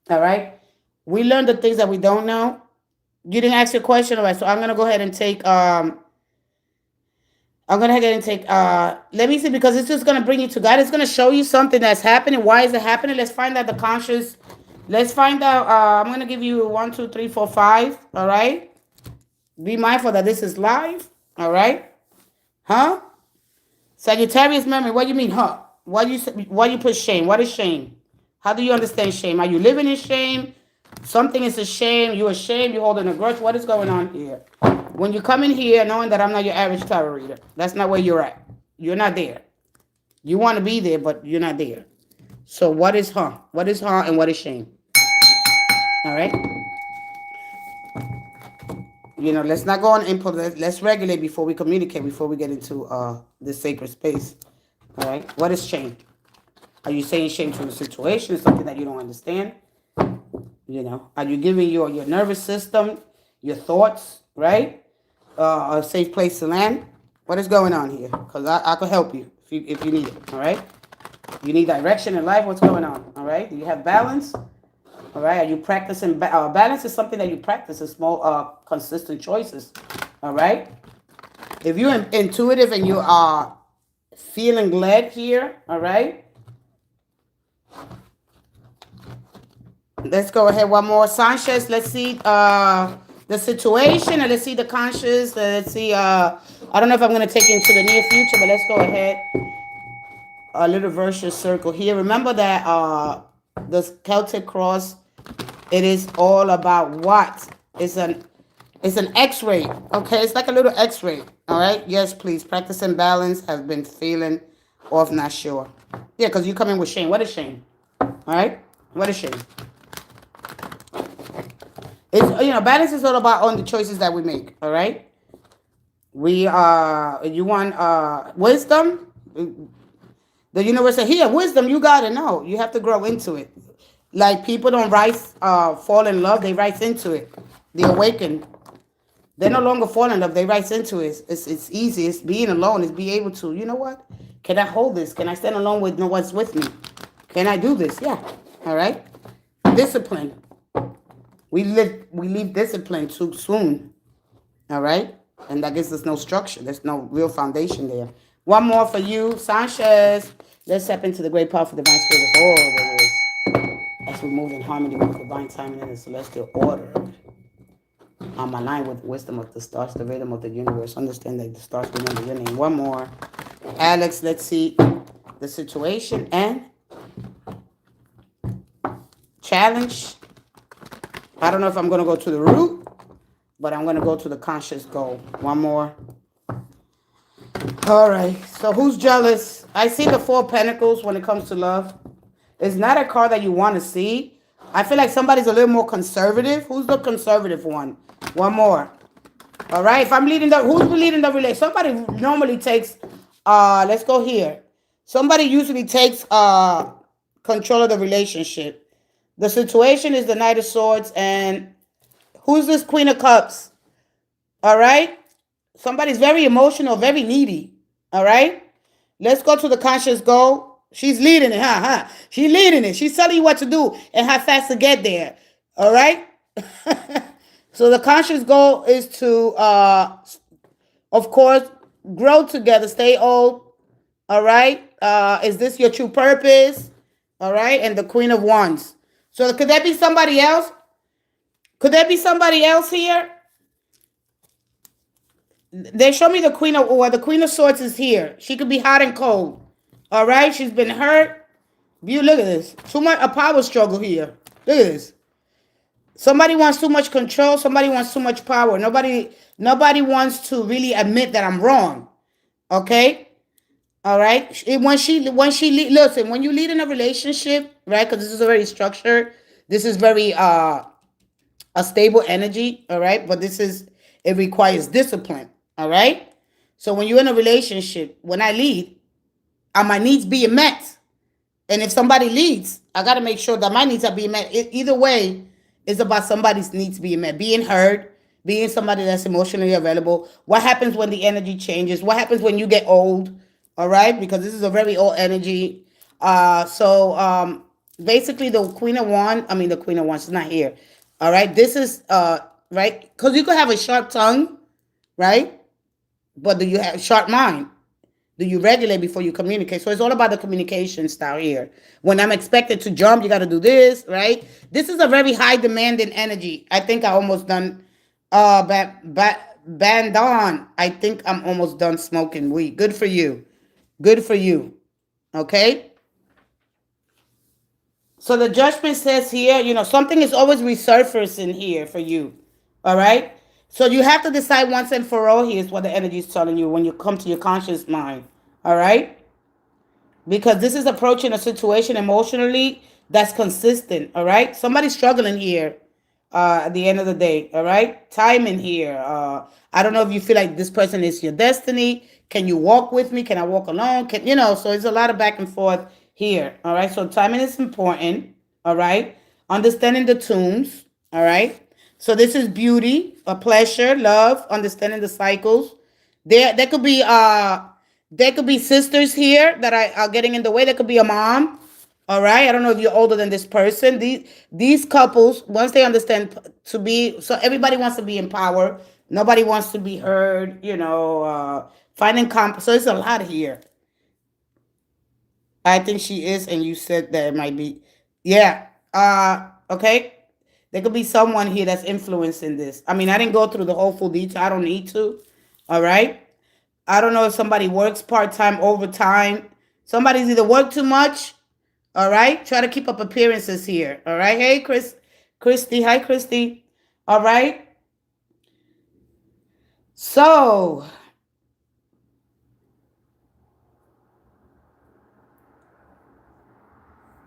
All right. We learn the things that we don't know. You didn't ask your question, all right? So I'm gonna go ahead and take. Let me see, because it's just gonna bring you to God. It's gonna show you something that's happening. Why is it happening? Let's find out the conscious. Let's find out. I'm gonna give you 1, 2, 3, 4, 5. All right. Be mindful that this is live. All right. Huh? Sagittarius memory. What do you mean, huh? Why you put shame? What is shame? How do you understand shame? Are you living in shame? Something is a shame. You're ashamed. You're holding a grudge. What is going on here? When you come in here knowing that I'm not your average tarot reader, that's not where you're at. You're not there. You want to be there, but you're not there. So what is huh? What is huh and what is shame? All right. Let's not go on impulse. Let's regulate before we communicate, before we get into this sacred space. All right. What is shame? Are you saying shame to the situation, something that you don't understand? Are you giving your nervous system, your thoughts, right, a safe place to land? What is going on here? Because I could help you if you need it. All right. You need direction in life. What's going on? All right. Do you have balance? All right. Are you practicing? Balance is something that you practice. It's small, consistent choices. All right. If you're intuitive and you are feeling led here, all right. Let's go ahead. One more. Sanchez, let's see the situation and let's see the conscious. Let's see. I don't know if I'm going to take it into the near future, but let's go ahead. A little virtuous circle here. Remember that the Celtic cross, it is all about what? It's an X-ray. Okay, it's like a little X-ray. All right. Yes, please. Practice and balance. Have been feeling off, not sure. Yeah, because you come in with shame. What is shame? All right. What is shame? It's balance is all about on the choices that we make. All right. You want wisdom. The universe said, here, wisdom, you got to know. You have to grow into it. Like people don't fall in love, they rise into it. They awaken. They no longer fall in love, they rise into it. It's easy. It's being alone. It's be able to, you know what? Can I hold this? Can I stand alone with no one's with me? Can I do this? Yeah. All right. Discipline. We leave discipline too soon. All right. And that gives us no structure. There's no real foundation there. One more for you, Sanchez. Let's step into the great powerful divine spirit of all that is. As we move in harmony with divine timing and the celestial order. I'm aligned with the wisdom of the stars, the rhythm of the universe. Understand that the stars remember your name. One more. Alex, let's see the situation and challenge. I don't know if I'm going to go to the root, but I'm going to go to the conscious goal. One more. All right. So who's jealous? I see the Four of Pentacles when it comes to love. It's not a card that you want to see. I feel like somebody's a little more conservative. Who's the conservative one? One more. All right. If I'm leading who's leading the relationship? Somebody normally takes, let's go here. Somebody usually takes control of the relationship. The situation is the Knight of Swords. And who's this Queen of Cups? All right. Somebody's very emotional, very needy. All right. Let's go to the conscious goal. She's leading it, huh? She's leading it. She's telling you what to do and how fast to get there. All right. So the conscious goal is to, of course, grow together, stay old. All right. Is this your true purpose? All right. And the Queen of Wands. So could there be somebody else? Could there be somebody else here? They show me the Queen of Swords is here. She could be hot and cold. All right. She's been hurt. You look at this. Too much a power struggle here. Look at this. Somebody wants too much control. Somebody wants too much power. Nobody wants to really admit that I'm wrong. Okay. All right. Listen, when you lead in a relationship, right? Because this is very structured. This is very a stable energy. All right. But it requires discipline. All right. So when you're in a relationship, when I lead, are my needs being met? And if somebody leads, I got to make sure that my needs are being met. Either way, it's about somebody's needs being met, being heard, being somebody that's emotionally available. What happens when the energy changes? What happens when you get old? All right, because this is a very old energy. Basically, the Queen of Wands is not here. All right, this is right, because you could have a sharp tongue, right? But do you have a sharp mind? Do you regulate before you communicate? So it's all about the communication style here. When I'm expected to jump, you got to do this, right? This is a very high demanding energy. I think I almost done band on. I think I'm almost done smoking weed. Good for you. Good for you. Okay? So the judgment says here, something is always resurfacing here for you. All right? So you have to decide once and for all. Here's what the energy is telling you when you come to your conscious mind. All right? Because this is approaching a situation emotionally that's consistent. All right? Somebody's struggling here at the end of the day. All right? Timing here. I don't know if you feel like this person is your destiny. Can you walk with me? Can I walk alone? So it's a lot of back and forth here. All right? So timing is important. All right? Understanding the tunes. All right? So this is beauty, a pleasure, love, understanding the cycles. There could be sisters here that are getting in the way. There could be a mom. All right. I don't know if you're older than this person. These couples, once they understand so everybody wants to be in power. Nobody wants to be heard. Finding so it's a lot here. I think she is, and you said that it might be, yeah. Okay? There could be someone here that's influencing this. I mean, I didn't go through the whole full detail. I don't need to. All right? I don't know if somebody works part-time, overtime. Somebody's either work too much. All right? Try to keep up appearances here. All right? Hey, Christy. Hi, Christy. All right? So,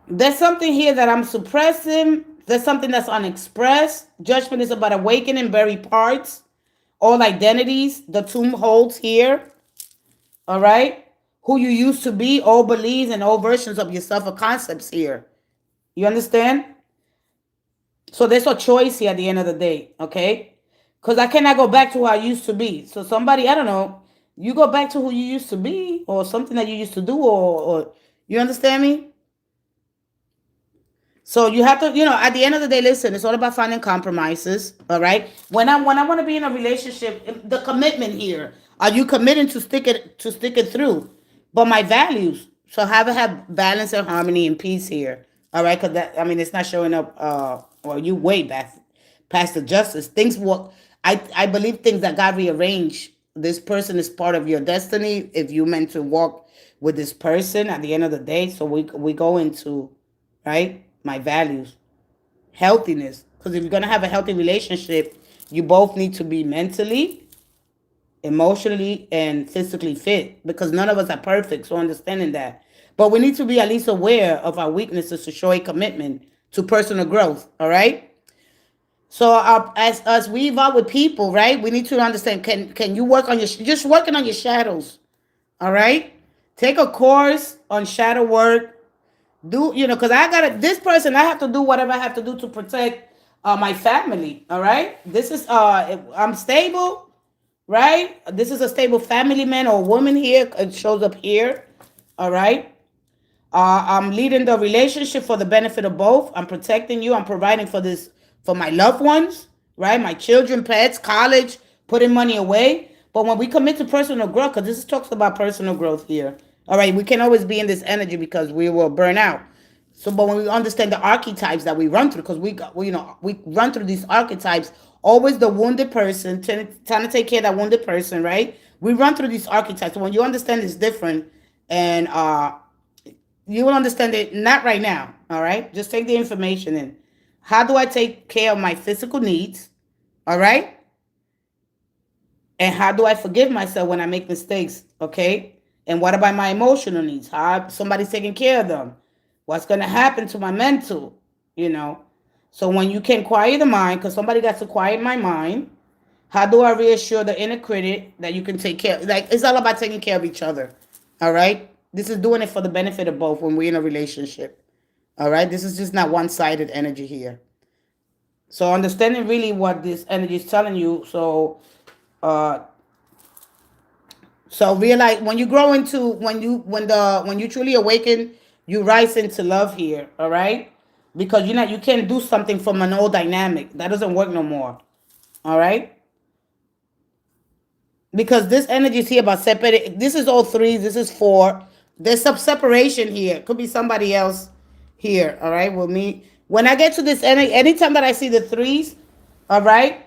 there's something here that I'm suppressing. There's something that's unexpressed. Judgment is about awakening buried parts, all identities. The tomb holds here. All right? Who you used to be, all beliefs and all versions of yourself or concepts here. You understand? So there's a choice here at the end of the day, okay? Because I cannot go back to who I used to be. So somebody, I don't know, you go back to who you used to be or something that you used to do or you understand me? So you have to, at the end of the day, listen, it's all about finding compromises, all right? When I want to be in a relationship, the commitment here, are you committing to stick it through? But my values, so have balance and harmony and peace here, all right? Because that, I mean, it's not showing up. Well, you way back past the justice. Things what I believe things that God rearranged. This person is part of your destiny. If you meant to walk with this person at the end of the day, so we go into right my values, healthiness. Because if you're gonna have a healthy relationship, you both need to be mentally, emotionally, and physically fit. Because none of us are perfect, so understanding that. But we need to be at least aware of our weaknesses to show a commitment to personal growth. All right. So as we evolve with people, right, we need to understand. Can you work on your just working on your shadows? All right. Take a course on shadow work. Because I gotta this person. I have to do whatever I have to do to protect my family. All right. This is I'm stable. Right. This is a stable family man or woman here. It shows up here. All right. I'm leading the relationship for the benefit of both. I'm protecting you. I'm providing for my loved ones, right? My children, pets, college, putting money away. But when we commit to personal growth, because this talks about personal growth here, all right, we can always be in this energy because we will burn out. So, but when we understand the archetypes that we run through, because we run through these archetypes, always the wounded person, trying to take care of that wounded person, right? We run through these archetypes. So when you understand it's different, and you will understand it not right now. All right. Just take the information in. How do I take care of my physical needs? All right. And how do I forgive myself when I make mistakes? Okay. And what about my emotional needs? How somebody's taking care of them? What's going to happen to my mental? You know. So when you can quiet the mind, because somebody got to quiet my mind. How do I reassure the inner critic that you can take care? Like, it's all about taking care of each other. All right. This is doing it for the benefit of both when we're in a relationship. All right. This is just not one-sided energy here. So understanding really what this energy is telling you. Uh, so realize when you grow into when you truly awaken, you rise into love here. All right. Because you can't do something from an old dynamic that doesn't work no more. All right. Because this energy is here about separating. This is all threes. This is four. There's some separation here. Could be somebody else here. All right, with me. When I get to this energy, anytime that I see the threes, all right,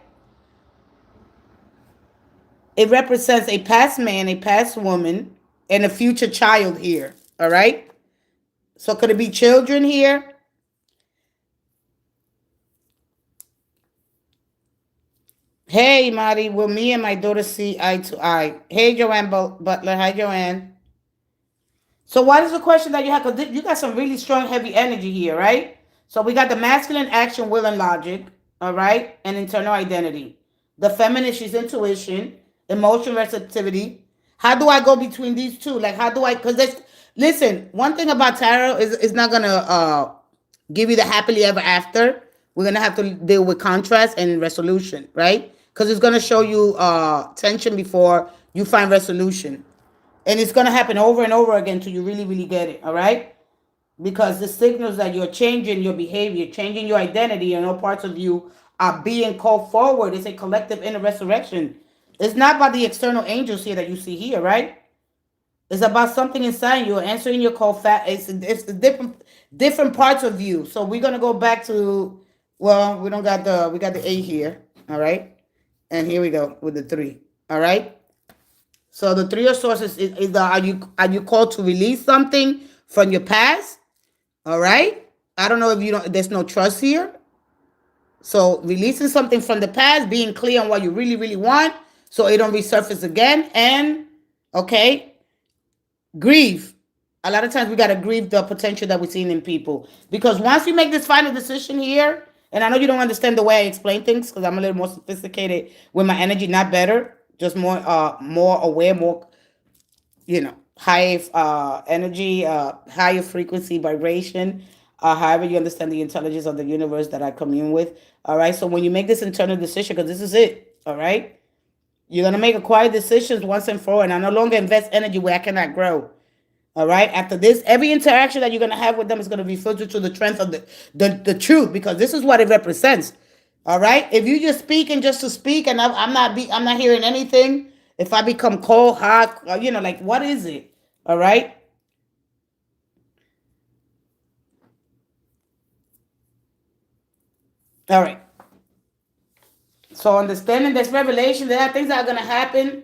it represents a past man, a past woman, and a future child here. All right. So could it be children here? Hey, Marty, will me and my daughter see eye to eye? Hey, Joanne Butler. Hi, Joanne. So what is the question that you have? Because you got some really strong, heavy energy here, right? So we got the masculine action, will, and logic, all right? And internal identity. The feminine, she's intuition, emotion, receptivity. How do I go between these two? Like, how do I, because listen, one thing about tarot is not going to give you the happily ever after. We're going to have to deal with contrast and resolution, right? Because it's going to show you tension before you find resolution. And it's going to happen over and over again till you really, really get it, all right? Because the signals that you're changing your behavior, changing your identity, and all parts of you are being called forward. It's a collective inner resurrection. It's not about the external angels here that you see here, right? It's about something inside you answering your call. It's the different parts of you. So we're going to go back to Well, we got the 8 here. All right. And here we go with the 3. All right. So the 3 of sources is the, are you called to release something from your past? All right. I don't know if you don't, there's no trust here. So releasing something from the past, being clear on what you really, really want, so it don't resurface again. And okay, grieve. A lot of times we gotta grieve the potential that we're seeing in people, because once you make this final decision here, and I know you don't understand the way I explain things because I'm a little more sophisticated with my energy, not better, just more aware, more high energy, higher frequency vibration, however you understand the intelligence of the universe that I commune with. All right. So when you make this internal decision, because this is it, all right, you're gonna make acquired decisions once and for all, and I no longer invest energy where I cannot grow. All right. After this, every interaction that you're gonna have with them is gonna be filtered to the strength of the truth, because this is what it represents. All right. If you just speaking just to speak, and I'm not hearing anything. If I become cold, hot, like what is it? All right. All right. So understanding this revelation, there are things that are gonna happen,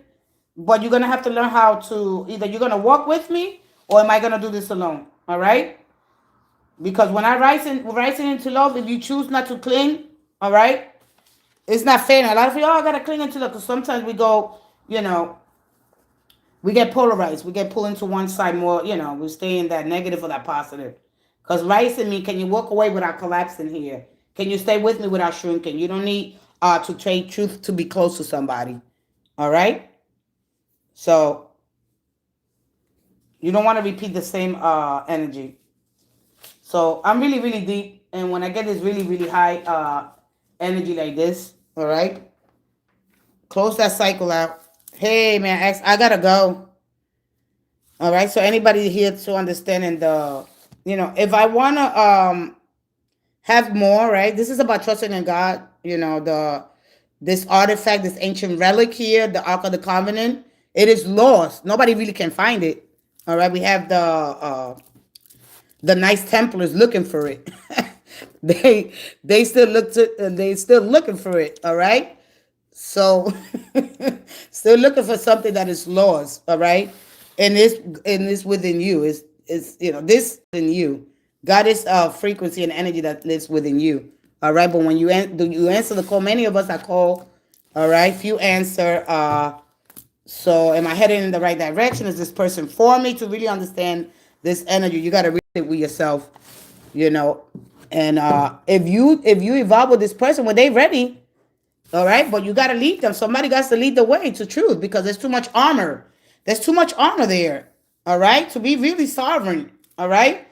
but you're gonna have to learn how to, either you're gonna walk with me, or am I gonna do this alone? All right. Because when I rising into love, if you choose not to cling, all right, it's not fair. A lot of you, I gotta cling into love, because sometimes we go, we get polarized. We get pulled into one side more. We stay in that negative or that positive. Because rising me, can you walk away without collapsing here? Can you stay with me without shrinking? You don't need to trade truth to be close to somebody. All right. So you don't want to repeat the same energy. So I'm really, really deep. And when I get this really, really high energy like this, all right, close that cycle out. Hey, man, I got to go. All right. So anybody here to understanding if I want to have more, right, this is about trusting in God, this artifact, this ancient relic here, the Ark of the Covenant, it is lost. Nobody really can find it. All right. We have the Knights Templars looking for it. they still looking for it. All right. So still looking for something that is lost. All right. And it's within you. It's this in you. God is frequency and energy that lives within you. All right. But when you answer the call, many of us are called. All right. Few answer. So am I heading in the right direction? Is this person for me? To really understand this energy, you got to read it with yourself, and if you evolve with this person when they ready, all right, but you got to lead them. Somebody got to lead the way to truth, because there's too much armor. There's too much armor there. All right. To be really sovereign. All right.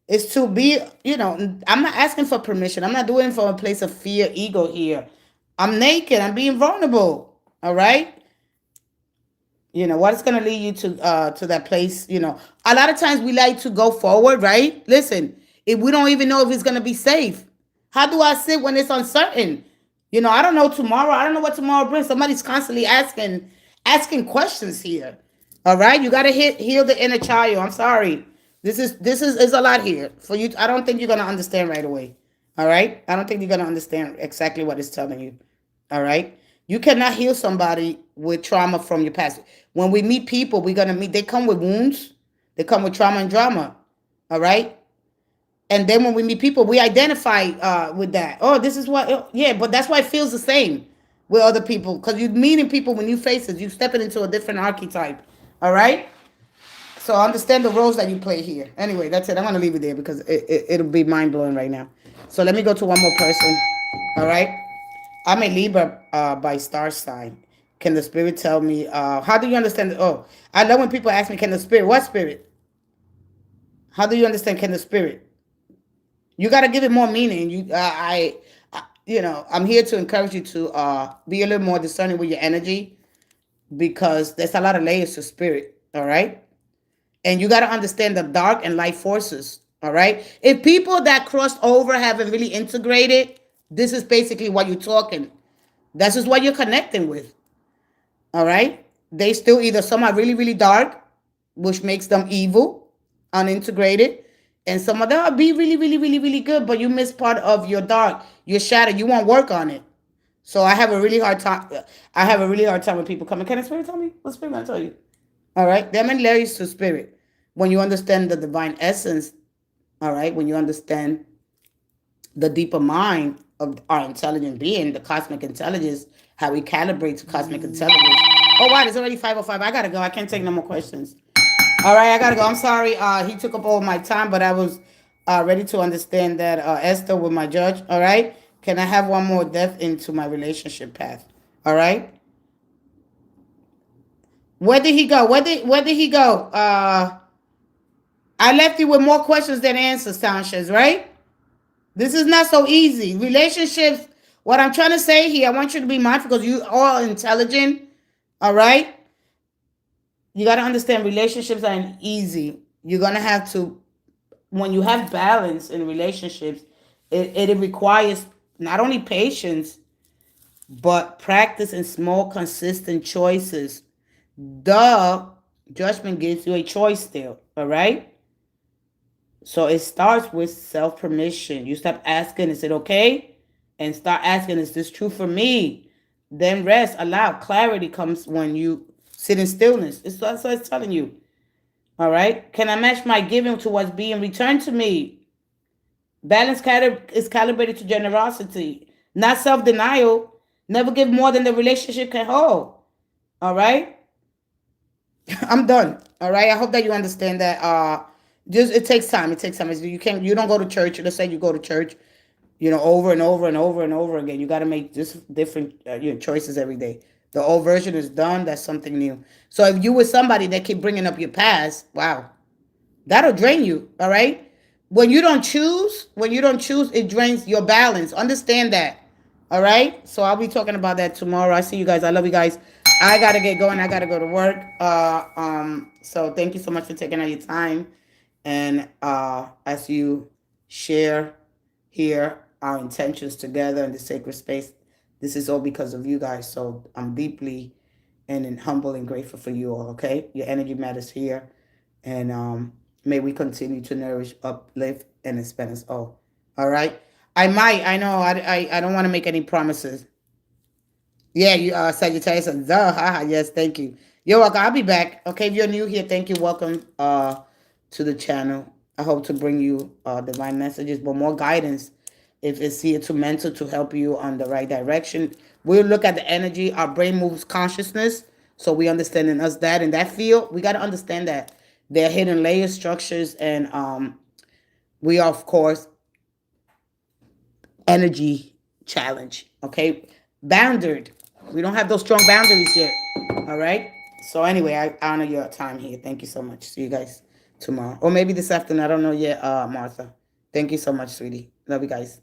Is to be, I'm not asking for permission. I'm not doing it from a place of fear, ego here. I'm naked. I'm being vulnerable. All right. What is going to lead you to that place. A lot of times we like to go forward, right? Listen, if we don't even know if it's going to be safe, how do I sit when it's uncertain? I don't know tomorrow. I don't know what tomorrow brings. Somebody's constantly asking questions here. All right, you got to heal the inner child. I'm sorry. This is a lot here for you. I don't think you're going to understand right away. All right, I don't think you're going to understand exactly what it's telling you. All right. You cannot heal somebody with trauma from your past. When we meet people, they come with wounds. They come with trauma and drama. All right. And then when we meet people, we identify with that. Oh, this is what, yeah, but that's why it feels the same with other people. Because you're meeting people with new faces. You're stepping into a different archetype. All right. So understand the roles that you play here. Anyway, that's it. I'm going to leave it there because it'll be mind blowing right now. So let me go to one more person. All right. I'm a Libra by star sign. Can the spirit tell me, how do you understand? I love when people ask me, can the spirit, what spirit? How do you understand, can the spirit? You got to give it more meaning. I'm here to encourage you to be a little more discerning with your energy, because there's a lot of layers to spirit. All right. And you got to understand the dark and light forces. All right. If people that crossed over haven't really integrated, this is basically what you're talking. This is what you're connecting with. All right. They still either some are really, really dark, which makes them evil, unintegrated. And some of them will be really, really, really, really good, but you miss part of your dark. You're shattered. You won't work on it. So I have a really hard time. I have a really hard time when people come in. Can a spirit tell me? What spirit gonna tell you? All right. There are many layers to spirit. When you understand the divine essence, all right, when you understand the deeper mind of our intelligent being, the cosmic intelligence, how we calibrate to cosmic intelligence. Oh wow, it's already 5:05. I gotta go. I can't take no more questions. All right, I gotta go. I'm sorry. He took up all my time, but I was ready to understand that Esther with my judge. All right. Can I have one more depth into my relationship path? All right. Where did he go? Where did he go? I left you with more questions than answers, Sanchez, right? This is not so easy. Relationships, what I'm trying to say here, I want you to be mindful because you are intelligent, all right? You got to understand relationships aren't easy. You're going to have to, when you have balance in relationships, it requires not only patience, but practice and small, consistent choices. The judgment gives you a choice still, all right? So it starts with self permission. You stop asking, is it okay? And start asking, is this true for me? Then rest, allow. Clarity comes when you sit in stillness. That's what it's telling you. All right. Can I match my giving to what's being returned to me? Balance is calibrated to generosity, not self denial. Never give more than the relationship can hold. All right. I'm done. All right. I hope that you understand that. Just it takes time. It takes time. You don't go to church. Let's say you go to church, over and over and over and over again. You got to make just different choices every day. The old version is done. That's something new. So if you with somebody that keep bringing up your past, wow, that'll drain you. All right. When you don't choose, it drains your balance. Understand that. All right. So I'll be talking about that tomorrow. I see you guys. I love you guys. I gotta get going. I gotta go to work. So thank you so much for taking out your time. And as you share here our intentions together in the sacred space, this is all because of you guys. So I'm deeply and humble and grateful for you all. Okay, your energy matters here, and may we continue to nourish, uplift, and expand us all. All right. I know. I don't want to make any promises. Yeah, you Sagittarius, yes, thank you. You're welcome. I'll be back. Okay, if you're new here, thank you. Welcome to the channel. I hope to bring you divine messages, but more guidance if it's here to mentor to help you on the right direction. We'll look at the energy. Our brain moves consciousness, so we understand in us that in that field, we got to understand that there are hidden layers, structures, and we are, of course, energy challenge. Okay, bounded. We don't have those strong boundaries yet. All right. So anyway, I honor your time here. Thank you so much. See you guys tomorrow, or maybe this afternoon. I don't know yet, Martha. Thank you so much, sweetie. Love you guys.